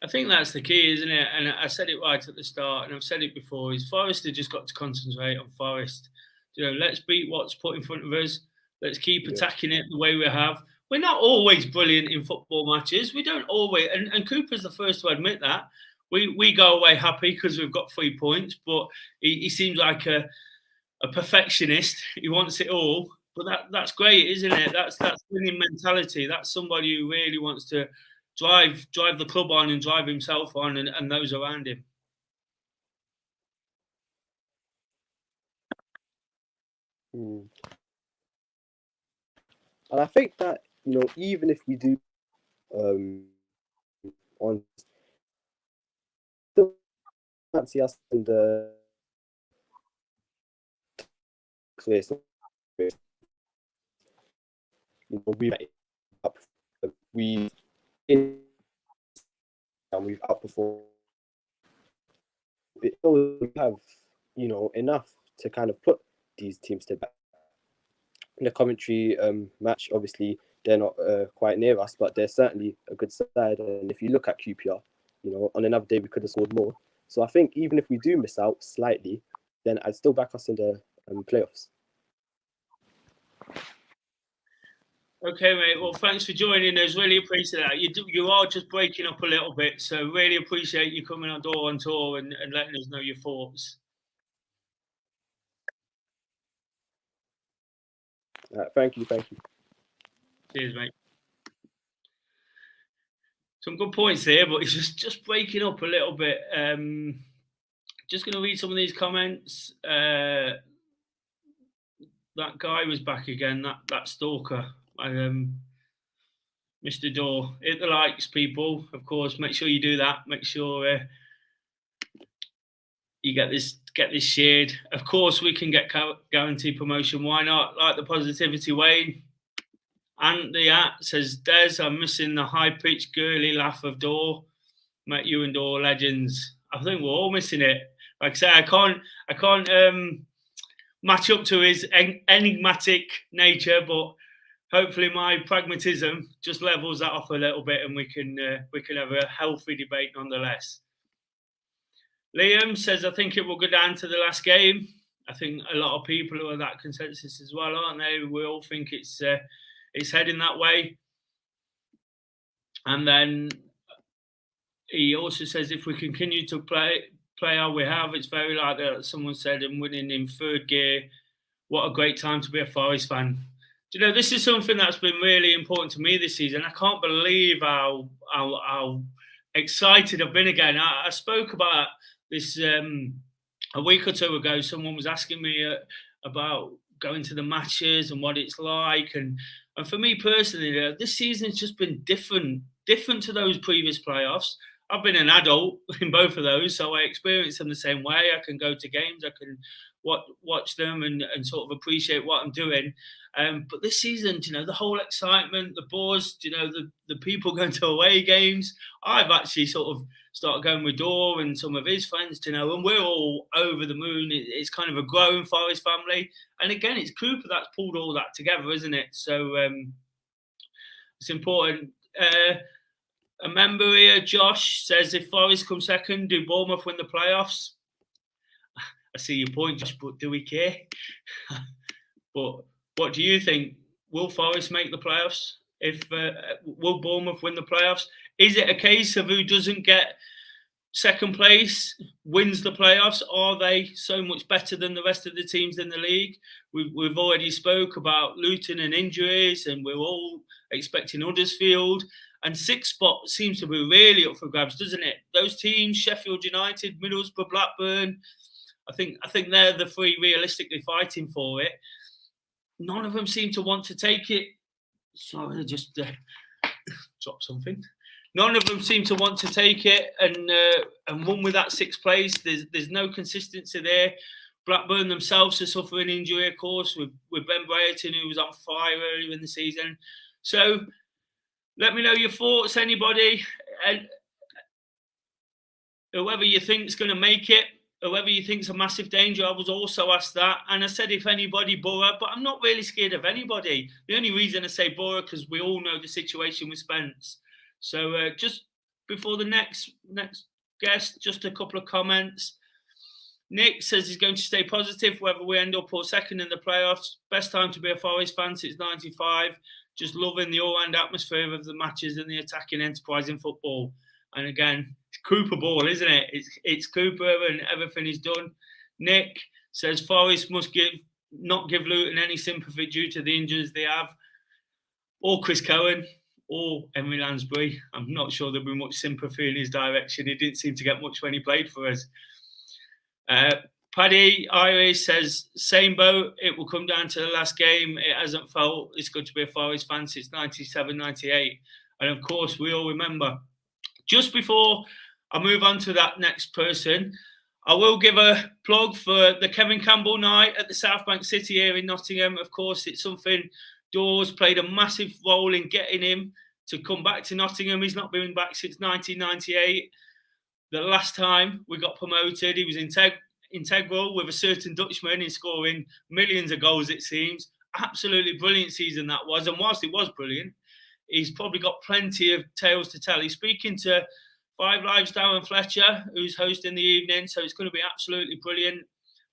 I think that's the key, isn't it? And I said it right at the start, and I've said it before, is Forest have just got to concentrate on Forest. You know, let's beat what's put in front of us. Let's keep attacking it the way we have. We're not always brilliant in football matches. We don't always, and Cooper's the first to admit that. We go away happy because we've got 3 points, but he seems like a perfectionist. He wants it all. But that's great, isn't it? That's winning mentality. That's somebody who really wants to drive the club on and drive himself on and those around him. And I think that, you know, even if we do on still fancy us in the clear, you know, we've outperformed it shows we have, you know, enough to kind of put these teams to bed. In the Coventry match, obviously they're not quite near us, but they're certainly a good side. And if you look at QPR, you know, on another day we could have scored more. So I think even if we do miss out slightly, then I'd still back us in the playoffs. Okay, mate. Well, thanks for joining us. Really appreciate that. You are just breaking up a little bit, so really appreciate you coming on DoreOnTour and letting us know your thoughts. Thank you. Cheers, mate. Some good points there, but it's just breaking up a little bit. Just going to read some of these comments. That guy was back again. That stalker. Mr. Dore, hit the likes, people. Of course, make sure you do that. Make sure you get this shared. Of course, we can get guaranteed promotion. Why not? Like the positivity, Wayne. And the says, Des, I'm missing the high-pitched girly laugh of Dore. Met you and Dore legends. I think we're all missing it. Like I say, I can't match up to his enigmatic nature, but hopefully my pragmatism just levels that off a little bit, and we can have a healthy debate nonetheless. Liam says, I think it will go down to the last game. I think a lot of people are that consensus as well, aren't they? We all think it's heading that way. And then he also says, if we continue to play how we have, it's very likely that someone said, and winning in third gear. What a great time to be a Forest fan. Do you know, this is something that's been really important to me this season. I can't believe how excited I've been again. I spoke about this a week or two ago. Someone was asking me about going to the matches and what it's like. And for me personally, this season's just been different to those previous playoffs. I've been an adult in both of those, so I experience them the same way. I can go to games, I can watch them and sort of appreciate what I'm doing. But this season, you know, the whole excitement, the buzz, you know, the people going to away games. I've actually sort of started going with Dore and some of his friends, you know, and we're all over the moon. It's kind of a growing Forest family. And again, it's Cooper that's pulled all that together, isn't it? So it's important. A member here, Josh, says, if Forest come second, do Bournemouth win the playoffs? I see your point, Josh, but do we care? But what do you think? Will Forest make the playoffs? Will Bournemouth win the playoffs? Is it a case of who doesn't get second place wins the playoffs? Are they so much better than the rest of the teams in the league? We've already spoke about Luton and injuries, and we're all expecting Huddersfield. And sixth spot seems to be really up for grabs, doesn't it? Those teams, Sheffield United, Middlesbrough, Blackburn, I think they're the three realistically fighting for it. None of them seem to want to take it. Sorry, I just dropped something. None of them seem to want to take it and run with that sixth place. There's no consistency there. Blackburn themselves are suffering injury, of course, with Ben Brereton, who was on fire earlier in the season. So let me know your thoughts, anybody. And whoever you think is going to make it, whoever you think is a massive danger. I was also asked that. And I said, if anybody, Borough, but I'm not really scared of anybody. The only reason I say Borough, because we all know the situation with Spence. So just before the next guest, just a couple of comments. Nick says he's going to stay positive whether we end up or second in the playoffs. Best time to be a Forest fan since '95. Just loving the all-round atmosphere of the matches and the attacking enterprise in football. And again, it's Cooper ball, isn't it? It's Cooper and everything he's done. Nick says Forest must not give Luton any sympathy due to the injuries they have. Or Chris Cohen or Henry Lansbury. I'm not sure there'll be much sympathy in his direction. He didn't seem to get much when he played for us. Paddy Iris says, same boat. It will come down to the last game. It hasn't felt it's good to be a Forest fan since 97, 98. And of course, we all remember. Just before I move on to that next person, I will give a plug for the Kevin Campbell night at the South Bank City here in Nottingham. Of course, it's something Dore's played a massive role in getting him to come back to Nottingham. He's not been back since 1998. the last time we got promoted, he was integral with a certain Dutchman in scoring millions of goals, it seems. Absolutely brilliant season that was. And whilst it was brilliant, he's probably got plenty of tales to tell. He's speaking to Five Lives Darren Fletcher, who's hosting the evening. So it's going to be absolutely brilliant.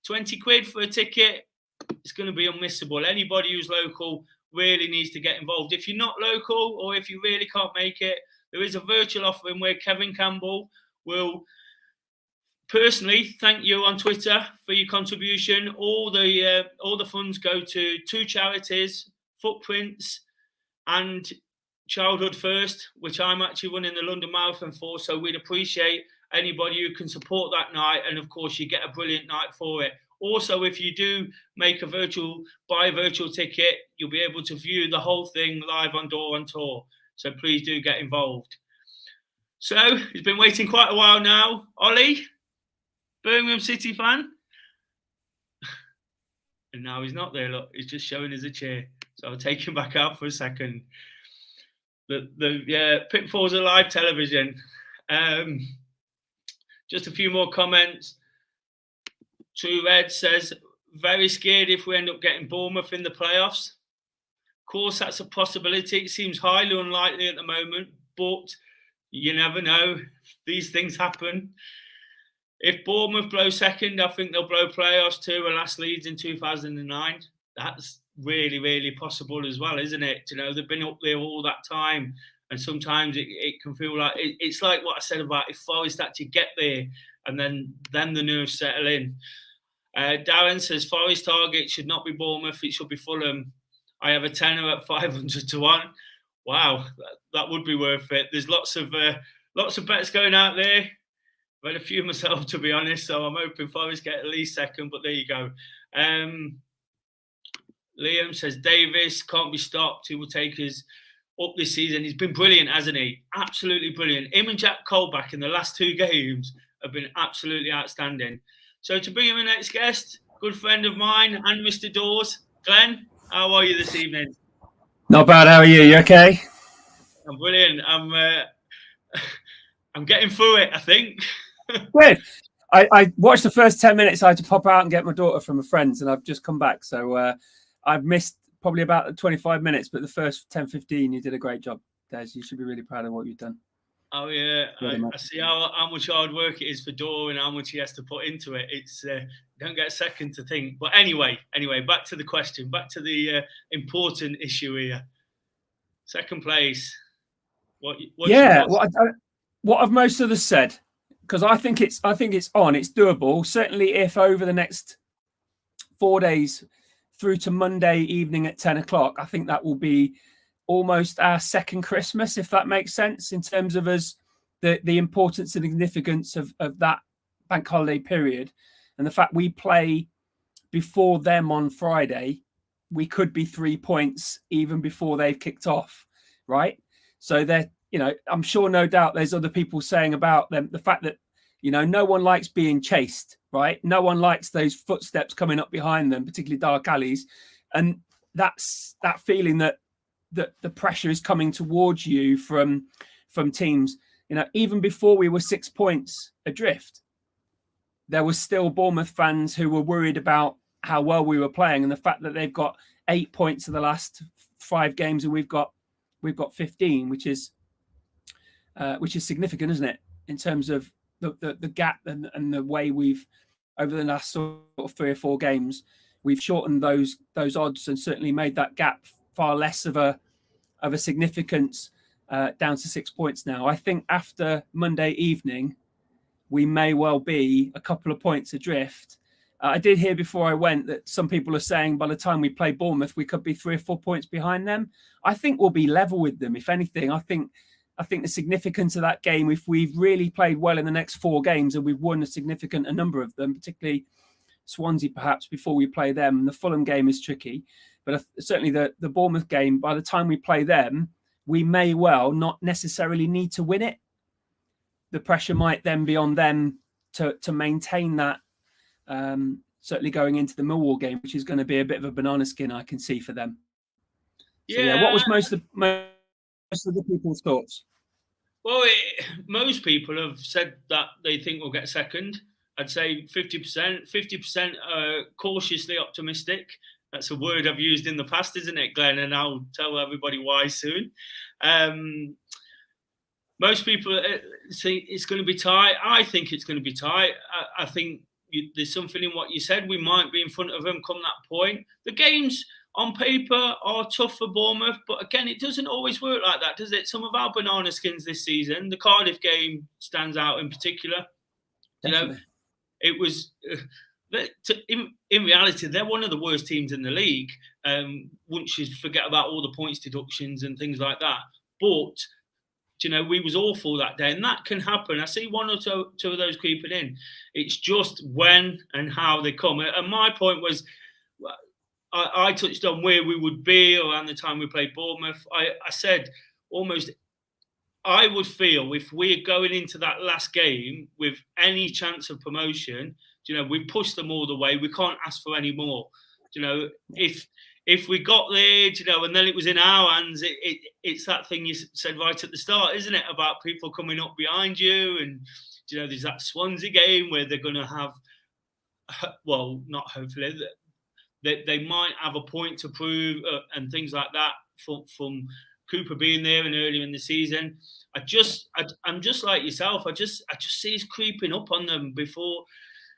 20 quid for a ticket. It's going to be unmissable. Anybody who's local really needs to get involved. If you're not local or if you really can't make it, there is a virtual offering where Kevin Campbell will personally thank you on Twitter for your contribution. All the funds go to two charities, Footprints and Childhood First, which I'm actually running the London Marathon for. So we'd appreciate anybody who can support that night. And of course, you get a brilliant night for it. Also, if you do buy a virtual ticket, you'll be able to view the whole thing live on DoreOnTour. So please do get involved. So he's been waiting quite a while now. Ollie, Birmingham City fan. And now he's not there. Look, he's just showing us a chair. So I'll take him back out for a second. The pitfalls of live television. Just a few more comments. True Red says, very scared if we end up getting Bournemouth in the playoffs. Of course, that's a possibility. It seems highly unlikely at the moment, but you never know. These things happen. If Bournemouth blow second, I think they'll blow playoffs too, and last Leeds in 2009. That's really, really possible as well, isn't it? You know, they've been up there all that time, and sometimes it can feel like it's like what I said about if Forest actually get there, and then the nerves settle in. Darren says Forest target should not be Bournemouth; it should be Fulham. I have a tenner at 500 to 1. Wow, that would be worth it. There's lots of bets going out there. I've had a few myself, to be honest, so I'm hoping Forest get at least second, but there you go. Liam says Davis can't be stopped. He will take us up this season. He's been brilliant, hasn't he? Absolutely brilliant. Him and Jack Colback in the last 2 games have been absolutely outstanding. So to bring in the next guest, good friend of mine and Mr. Dawes, Glenn, how are you this evening? Not bad. How are you? You okay? I'm brilliant. I'm getting through it, I think. Good. I watched the first 10 minutes. I had to pop out and get my daughter from a friend's, and I've just come back. So I've missed probably about 25 minutes, but the first 10, 15, you did a great job, Des. You should be really proud of what you've done. Oh, yeah. I see how much hard work it is for Dore and how much he has to put into it. It's don't get a second to think. But anyway, back to the question, back to the important issue here. Second place. What have most of us said? Because I think it's on. It's doable. Certainly, if over the next 4 days through to Monday evening at 10 o'clock, I think that will be almost our second Christmas, if that makes sense, in terms of us, the importance and significance of that bank holiday period. And the fact we play before them on Friday, we could be 3 points even before they've kicked off, right? So they're, I'm sure no doubt there's other people saying about them, the fact that, no one likes being chased, right? No one likes those footsteps coming up behind them, particularly dark alleys. And that's that feeling that the pressure is coming towards you from teams. Even before we were 6 points adrift, there was still Bournemouth fans who were worried about how well we were playing, and the fact that they've got 8 points in the last 5 games and we've got 15, which is significant, isn't it? In terms of the gap and the way we've, over the last sort of 3 or 4 games, we've shortened those odds and certainly made that gap far less of a significance, down to 6 points now. I think after Monday evening, we may well be a couple of points adrift. I did hear before I went that some people are saying by the time we play Bournemouth, we could be 3 or 4 points behind them. I think we'll be level with them. If anything, I think the significance of that game, if we've really played well in the next 4 games and we've won a number of them, particularly Swansea perhaps before we play them. The Fulham game is tricky, but certainly the Bournemouth game, by the time we play them, we may well not necessarily need to win it. The pressure might then be on them to maintain that, certainly going into the Millwall game, which is going to be a bit of a banana skin, I can see, for them. So, what was most of the people's thoughts? Well, most people have said that they think we'll get second. I'd say 50%. 50% are cautiously optimistic. That's a word I've used in the past, isn't it, Glenn? And I'll tell everybody why soon. Most people say it's going to be tight. I think it's going to be tight. I think there's something in what you said. We might be in front of them come that point. The games on paper are tough for Bournemouth, but again, it doesn't always work like that, does it? Some of our banana skins this season, the Cardiff game stands out in particular. Definitely. You know, it was in reality they're one of the worst teams in the league. Once you forget about all the points deductions and things like that, but you know, we was awful that day, and that can happen. I see one or two of those creeping in. It's just when and how they come. And my point was, I touched on where we would be around the time we played Bournemouth. I said almost I would feel if we're going into that last game with any chance of promotion, you know, we pushed them all the way. We can't ask for any more. You know, if we got there, you know, and then it was in our hands, it's that thing you said right at the start, isn't it? About people coming up behind you. And, you know, there's that Swansea game where they're going to have, well, not hopefully, they might have a point to prove and things like that from Cooper being there and earlier in the season. I'm just like yourself. I just see us creeping up on them before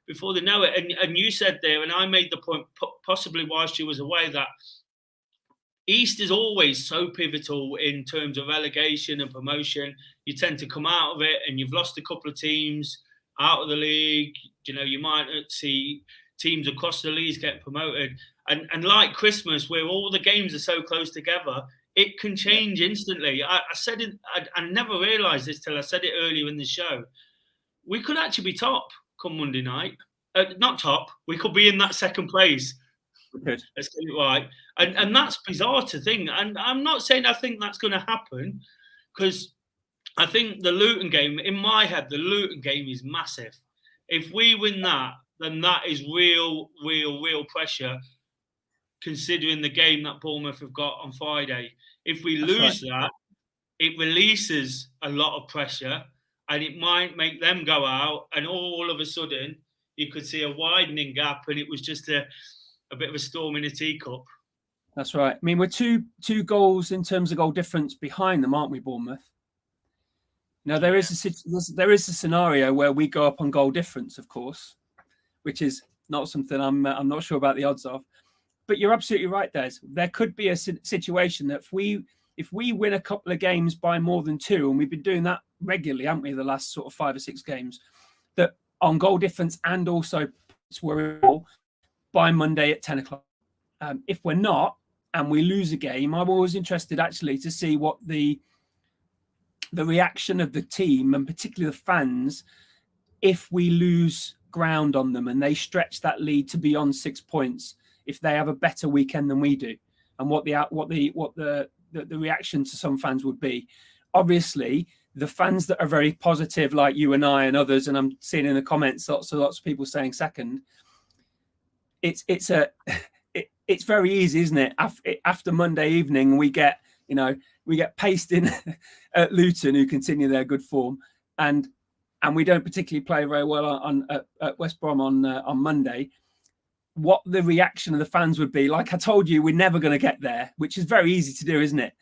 they know it. And you said there, and I made the point possibly whilst you was away, that East is always so pivotal in terms of relegation and promotion. You tend to come out of it and you've lost a couple of teams out of the league. You know, you might see teams across the leagues get promoted. And like Christmas, where all the games are so close together, it can change instantly. I said it, I never realised this till I said it earlier in the show. We could actually be top come Monday night. Not top. We could be in that second place. Good. Let's get it right. And that's bizarre to think. And I'm not saying I think that's going to happen, because I think the Luton game, in my head, the Luton game is massive. If we win that, then that is real pressure, considering the game that Bournemouth have got on Friday. If we lose that, it releases a lot of pressure, and it might make them go out, and all of a sudden you could see a widening gap, and it was just a bit of a storm in a teacup. That's right. I mean, we're two goals in terms of goal difference behind them, aren't we, Bournemouth? Now, there is a scenario where we go up on goal difference, of course, which is not something I'm not sure about the odds of. But you're absolutely right, Des. There could be a situation that if we win a couple of games by more than 2, and we've been doing that regularly, haven't we, the last sort of 5 or 6 games, that on goal difference and also we're by Monday at 10 o'clock. If we're not, and we lose a game, I'm always interested actually to see what the reaction of the team, and particularly the fans, if we lose ground on them and they stretch that lead to beyond 6 points, if they have a better weekend than we do, and what the reaction to some fans would be. Obviously, the fans that are very positive, like you and I and others, and I'm seeing in the comments lots of people saying second. It's very easy, isn't it? After Monday evening, we get paced in at Luton, who continue their good form, and we don't particularly play very well at West Brom on Monday. What the reaction of the fans would be, like I told you, we're never going to get there, which is very easy to do, isn't it?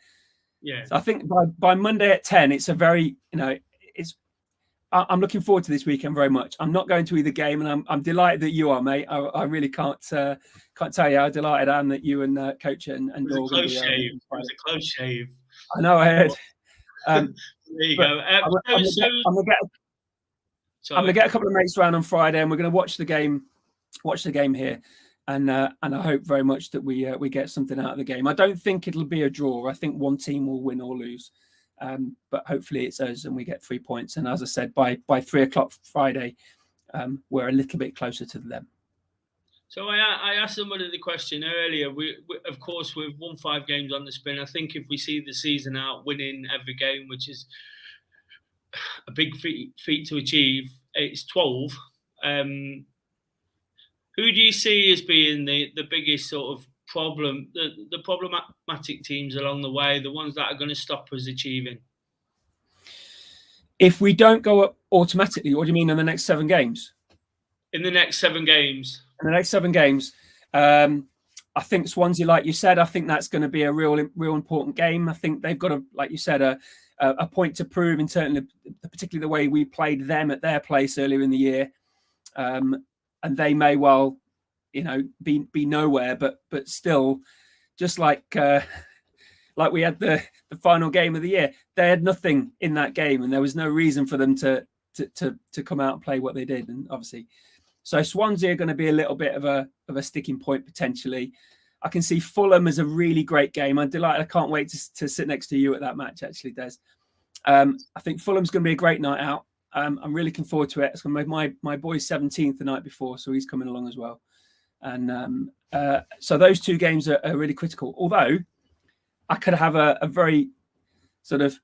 Yeah. So I think by Monday at 10, it's a very, I'm looking forward to this weekend very much. I'm not going to either game, and I'm delighted that you are, mate. I really can't tell you how delighted I am that you and Coach and It was a close shave. It was a close shave. I know, I heard. There you go. I'm going to get a couple of mates around on Friday, and we're going to watch the game here, and I hope very much that we get something out of the game. I don't think it'll be a draw. I think one team will win or lose, but hopefully it's us and we get 3 points. And as I said, by 3 o'clock Friday, we're a little bit closer to them. So I asked somebody the question earlier. We of course, we've won 5 games on the spin. I think if we see the season out winning every game, which is a big feat to achieve, it's 12. Who do you see as being the biggest sort of problem, the problematic teams along the way, the ones that are going to stop us achieving? If we don't go up automatically, what do you mean in the next 7 games? In the next 7 games. In the next 7 games, I think Swansea, like you said, I think that's going to be a real important game. I think they've got like you said, a point to prove in terms of particularly the way we played them at their place earlier in the year, and they may well, be nowhere, but still, just like we had the final game of the year, they had nothing in that game, and there was no reason for them to come out and play what they did, and obviously. So Swansea are going to be a little bit of a sticking point potentially. I can see Fulham as a really great game. I'm delighted. I can't wait to sit next to you at that match, actually, Des. I think Fulham's going to be a great night out. I'm really looking forward to it. It's going to be my boy's 17th the night before, so he's coming along as well. And so those 2 games are really critical. Although I could have a very sort of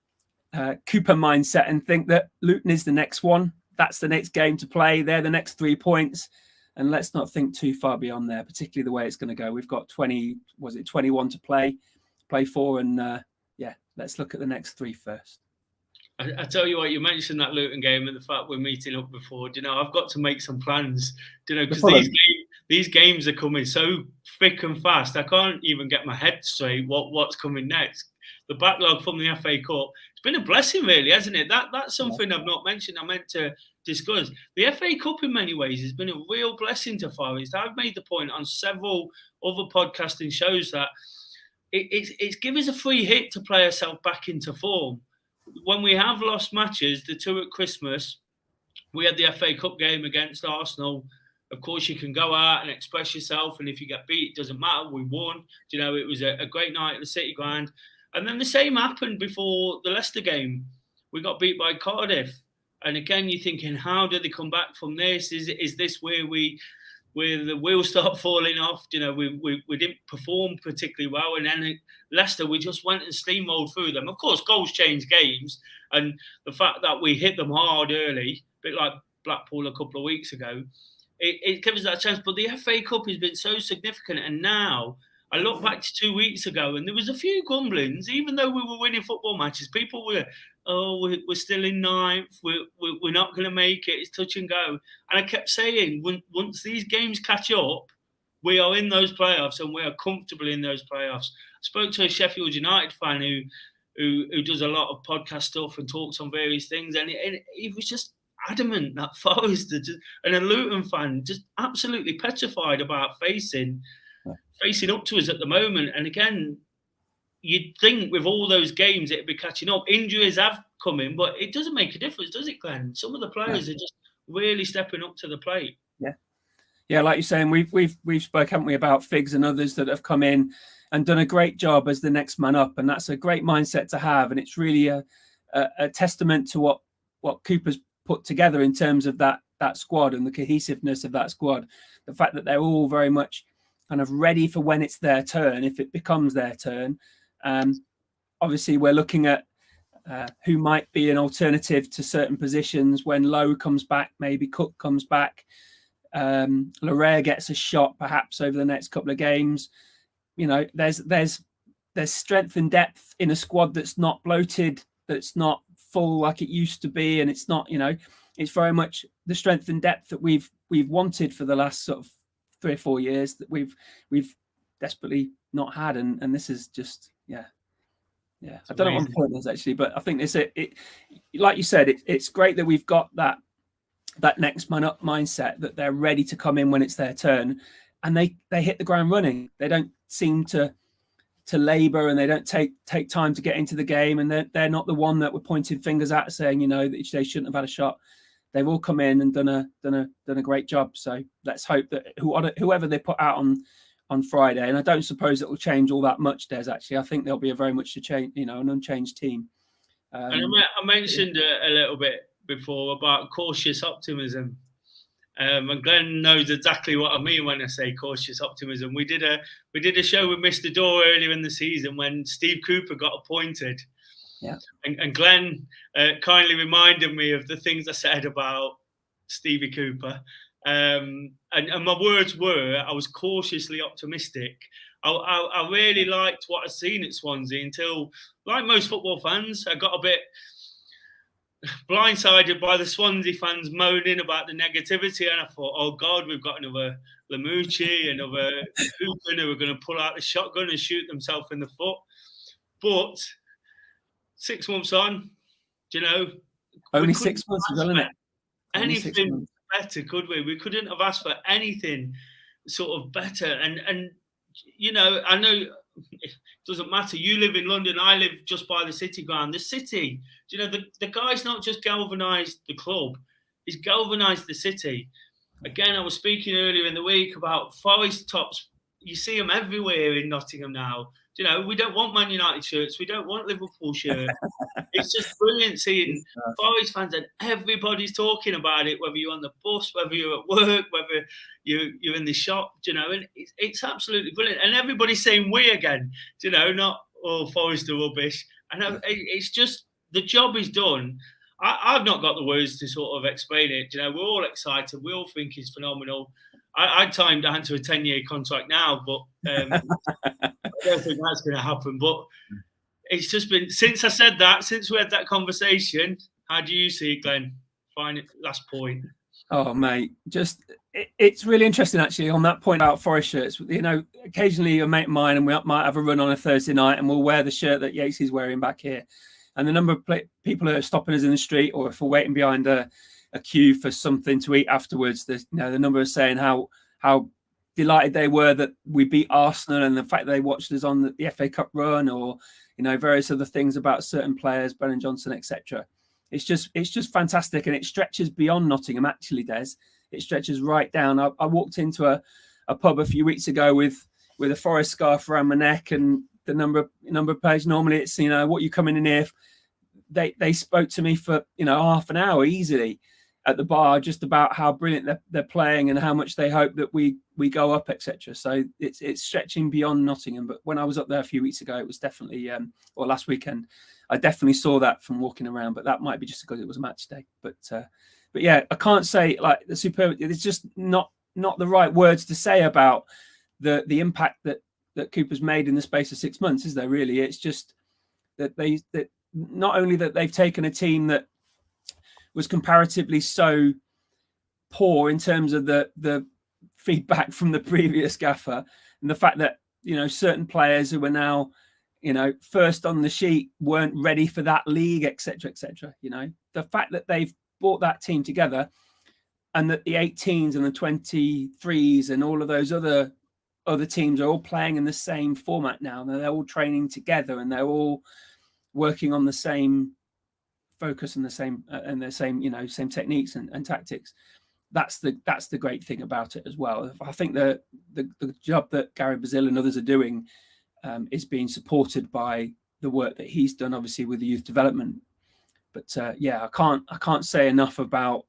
Cooper mindset and think that Luton is the next one. That's the next game to play. They're the next 3 points. And let's not think too far beyond there, particularly the way it's going to go. We've got 21 to play for. And let's look at the next 3 first. I tell you what, you mentioned that Luton game and the fact we're meeting up before. I've got to make some plans, because these games are coming so thick and fast. I can't even get my head straight what's coming next. The backlog from the FA Cup, it's been a blessing really, hasn't it? That's something I've not mentioned. I meant to discuss. The FA Cup in many ways has been a real blessing to Forest. I've made the point on several other podcasting shows that it's given us a free hit to play ourselves back into form. When we have lost matches, the 2 at Christmas, we had the FA Cup game against Arsenal. Of course, you can go out and express yourself, and if you get beat, it doesn't matter. We won. It was a great night at the City Ground. And then the same happened before the Leicester game. We got beat by Cardiff. And again, you're thinking, how do they come back from this? Is this where the wheels start falling off? We didn't perform particularly well. And then at Leicester, we just went and steamrolled through them. Of course, goals change games. And the fact that we hit them hard early, a bit like Blackpool a couple of weeks ago, it gives us that chance. But the FA Cup has been so significant. And now I look back to 2 weeks ago and there was a few grumblings, even though we were winning football matches. People were, we're still in 9th. We're not going to make it. It's touch and go. And I kept saying, once these games catch up, we are in those playoffs and we are comfortably in those playoffs. I spoke to a Sheffield United fan who does a lot of podcast stuff and talks on various things. And he was just adamant that Forest and a Luton fan just absolutely petrified about facing up to us at the moment. And again, you'd think with all those games it'd be catching up. Injuries have come in, but it doesn't make a difference, does it, Glenn? Some of the players are just really stepping up to the plate. Yeah, like you're saying, we've spoke, haven't we, about Figs and others that have come in and done a great job as the next man up, and that's a great mindset to have. And it's really a testament to what Cooper's put together in terms of that squad and the cohesiveness of that squad. The fact that they're all very much kind of ready for when it's their turn, if it becomes their turn. Obviously, we're looking at who might be an alternative to certain positions when Lowe comes back, maybe Cook comes back. Larrea gets a shot perhaps over the next couple of games. There's strength and depth in a squad that's not bloated, that's not full like it used to be, and it's not, it's very much the strength and depth that we've wanted for the last sort of 3 or 4 years that we've desperately not had, and this is just I don't know what my point is actually, but I think it like you said, it's great that we've got that next man up mindset, that they're ready to come in when it's their turn, and they hit the ground running. They don't seem to labour, and they don't take time to get into the game, and they're not the one that we're pointing fingers at saying that they shouldn't have had a shot. They've all come in and done a great job. So let's hope that whoever they put out on Friday, and I don't suppose it will change all that much, Des. Actually, I think there'll be a very much an unchanged team. And I mentioned a little bit before about cautious optimism. And Glenn knows exactly what I mean when I say cautious optimism. We did a show with Mr. Dore earlier in the season when Steve Cooper got appointed. Yeah. And Glenn kindly reminded me of the things I said about Stevie Cooper. And my words were, I was cautiously optimistic. I really liked what I'd seen at Swansea until, like most football fans, I got a bit blindsided by the Swansea fans moaning about the negativity, and I thought, oh God, we've got another Lamucci, another Hooper who are going to pull out the shotgun and shoot themselves in the foot. But 6 months on, you know, only 6 months ago, isn't it? Anything better, could we? We couldn't have asked for anything sort of better. And you know, I know it doesn't matter. You live in London, I live just by the City ground. The City, you know, the guy's not just galvanised the club, he's galvanised the city. Again, I was speaking earlier in the week about Forest tops. You see them everywhere in Nottingham now. You know, we don't want Man United shirts. We don't want Liverpool shirts. It's just brilliant seeing Forest fans, and everybody's talking about it, whether you're on the bus, whether you're at work, whether you're in the shop, you know, and it's absolutely brilliant. And everybody's saying we again, you know, not, oh, Forest are rubbish. And it's just, the job is done. I've not got the words to sort of explain it. You know, we're all excited. We all think it's phenomenal. I'd tie him down to a 10-year contract now, but I don't think that's going to happen. But it's just been, since I said that, since we had that conversation, how do you see it, Glenn? Last point. Oh, mate, it's really interesting, actually, on that point about Forest shirts. You know, occasionally a mate of mine and we might have a run on a Thursday night and we'll wear the shirt that Yates is wearing back here. And the number of people who are stopping us in the street, or if we're waiting behind a queue for something to eat afterwards, the number of saying how delighted they were that we beat Arsenal, and the fact they watched us on the FA Cup run, or, you know, various other things about certain players, Brennan Johnson, etc. It's just fantastic, and it stretches beyond Nottingham. Actually, Des, it stretches right down. I walked into a pub a few weeks ago with a Forest scarf around my neck, and the number of players. Normally, it's, you know, what you coming in here. They spoke to me for, you know, half an hour easily at the bar, just about how brilliant they're playing and how much they hope that we go up, etc. So it's stretching beyond Nottingham. But when I was up there a few weeks ago, it was definitely, or last weekend, I definitely saw that from walking around. But that might be just because it was a match day. But yeah, I can't say like the superb. It's just not the right words to say about the impact that Cooper's made in the space of 6 months, is there really? It's just that that not only that they've taken a team that was comparatively so poor in terms of the feedback from the previous gaffer, and the fact that, you know, certain players who were now, you know, first on the sheet weren't ready for that league, etc., etc. You know, the fact that they've brought that team together, and that the 18s and the 23s and all of those other teams are all playing in the same format now. They're all training together, and they're all working on the same focus and the same you know, same techniques and tactics. That's the great thing about it as well. I think the job that Gary Bazil and others are doing is being supported by the work that he's done, obviously, with the youth development. But yeah, I can't say enough about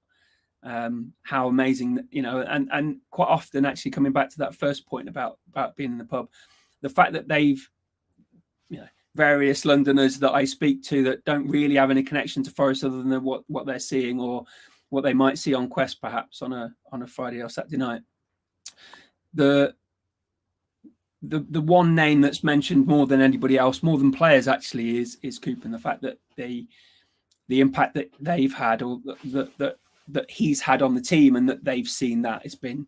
how amazing, you know, and quite often, actually, coming back to that first point about being in the pub, the fact that they've, you know, various Londoners that I speak to that don't really have any connection to Forest other than what they're seeing, or what they might see on Quest perhaps on a Friday or Saturday night. The one name that's mentioned more than anybody else, more than players actually, is Cooper, and the fact that the impact that they've had, or that he's had on the team, and that they've seen that has been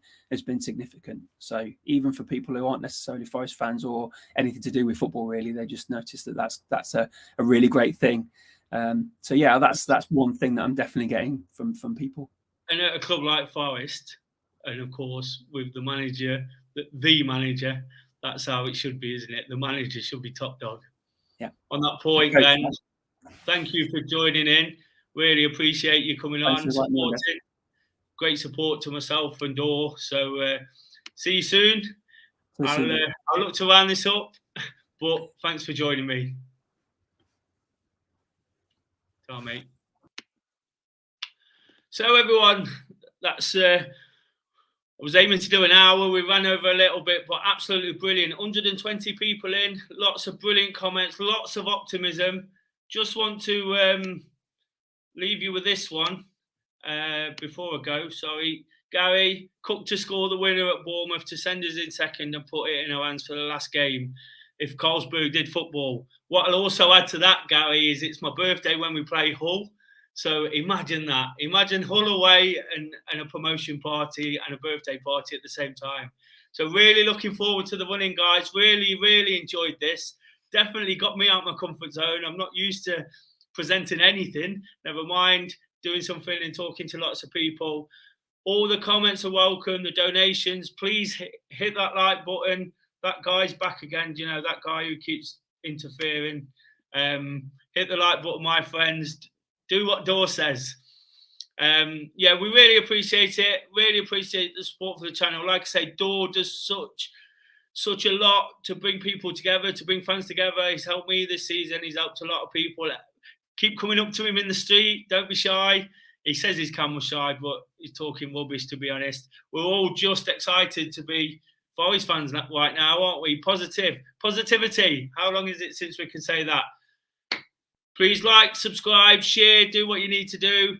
significant. So even for people who aren't necessarily Forest fans or anything to do with football, really, they just notice that that's a really great thing. So yeah, that's one thing that I'm definitely getting from people. And at a club like Forest, and of course with the manager, the manager, that's how it should be, isn't it? The manager should be top dog. Yeah. On that point, then, thank you for joining in. Really appreciate you coming on, supporting. Great support to myself and Dore. So see you soon. I'll look to round this up, but thanks for joining me. Ciao, mate. So everyone, that's I was aiming to do an hour. We ran over a little bit, but absolutely brilliant. 120 people in, lots of brilliant comments, lots of optimism. Just want to leave you with this one before I go. Sorry, Gary, Cook to score the winner at Bournemouth to send us in second and put it in our hands for the last game if Carlsberg did football. What I'll also add to that, Gary, is it's my birthday when we play Hull. So imagine that. Imagine Hull away and a promotion party and a birthday party at the same time. So really looking forward to the running, guys. Really, really enjoyed this. Definitely got me out of my comfort zone. I'm not used to presenting anything, never mind doing something and talking to lots of people. All the comments are welcome, the donations. Please hit that like button. That guy's back again, you know, that guy who keeps interfering. Hit the like button, my friends. Do what Dore says. Yeah, we really appreciate it. Really appreciate the support for the channel. Like I say, Dore does such a lot to bring people together, to bring fans together. He's helped me this season. He's helped a lot of people. Keep coming up to him in the street. Don't be shy. He says he's camera shy, but he's talking rubbish, to be honest. We're all just excited to be Forest fans right now, aren't we? Positivity. How long is it since we can say that? Please like, subscribe, share, do what you need to do.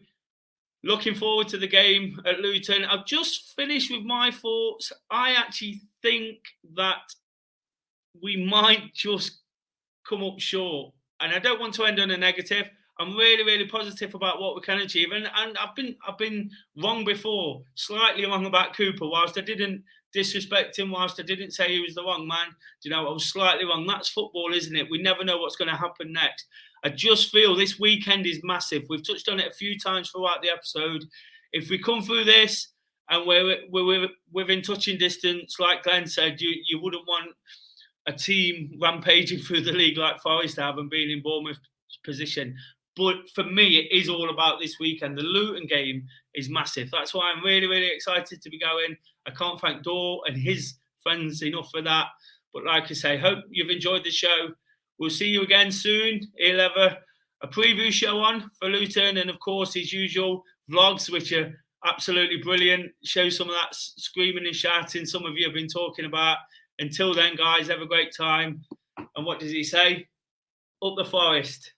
Looking forward to the game at Luton. I've just finished with my thoughts. I actually think that we might just come up short. And I don't want to end on a negative. I'm really, really positive about what we can achieve. And I've been wrong before, slightly wrong about Cooper. Whilst I didn't disrespect him, whilst I didn't say he was the wrong man, you know, I was slightly wrong. That's football, isn't it? We never know what's going to happen next. I just feel this weekend is massive. We've touched on it a few times throughout the episode. If we come through this and we're within touching distance, like Glenn said, you wouldn't want a team rampaging through the league like Forest have and being in Bournemouth's position. But for me, it is all about this weekend. The Luton game is massive. That's why I'm really, really excited to be going. I can't thank Dore and his friends enough for that. But like I say, hope you've enjoyed the show. We'll see you again soon. He'll have a preview show on for Luton. And, of course, his usual vlogs, which are absolutely brilliant. Show some of that screaming and shouting some of you have been talking about. Until then, guys, have a great time. And what does he say? Up the Forest.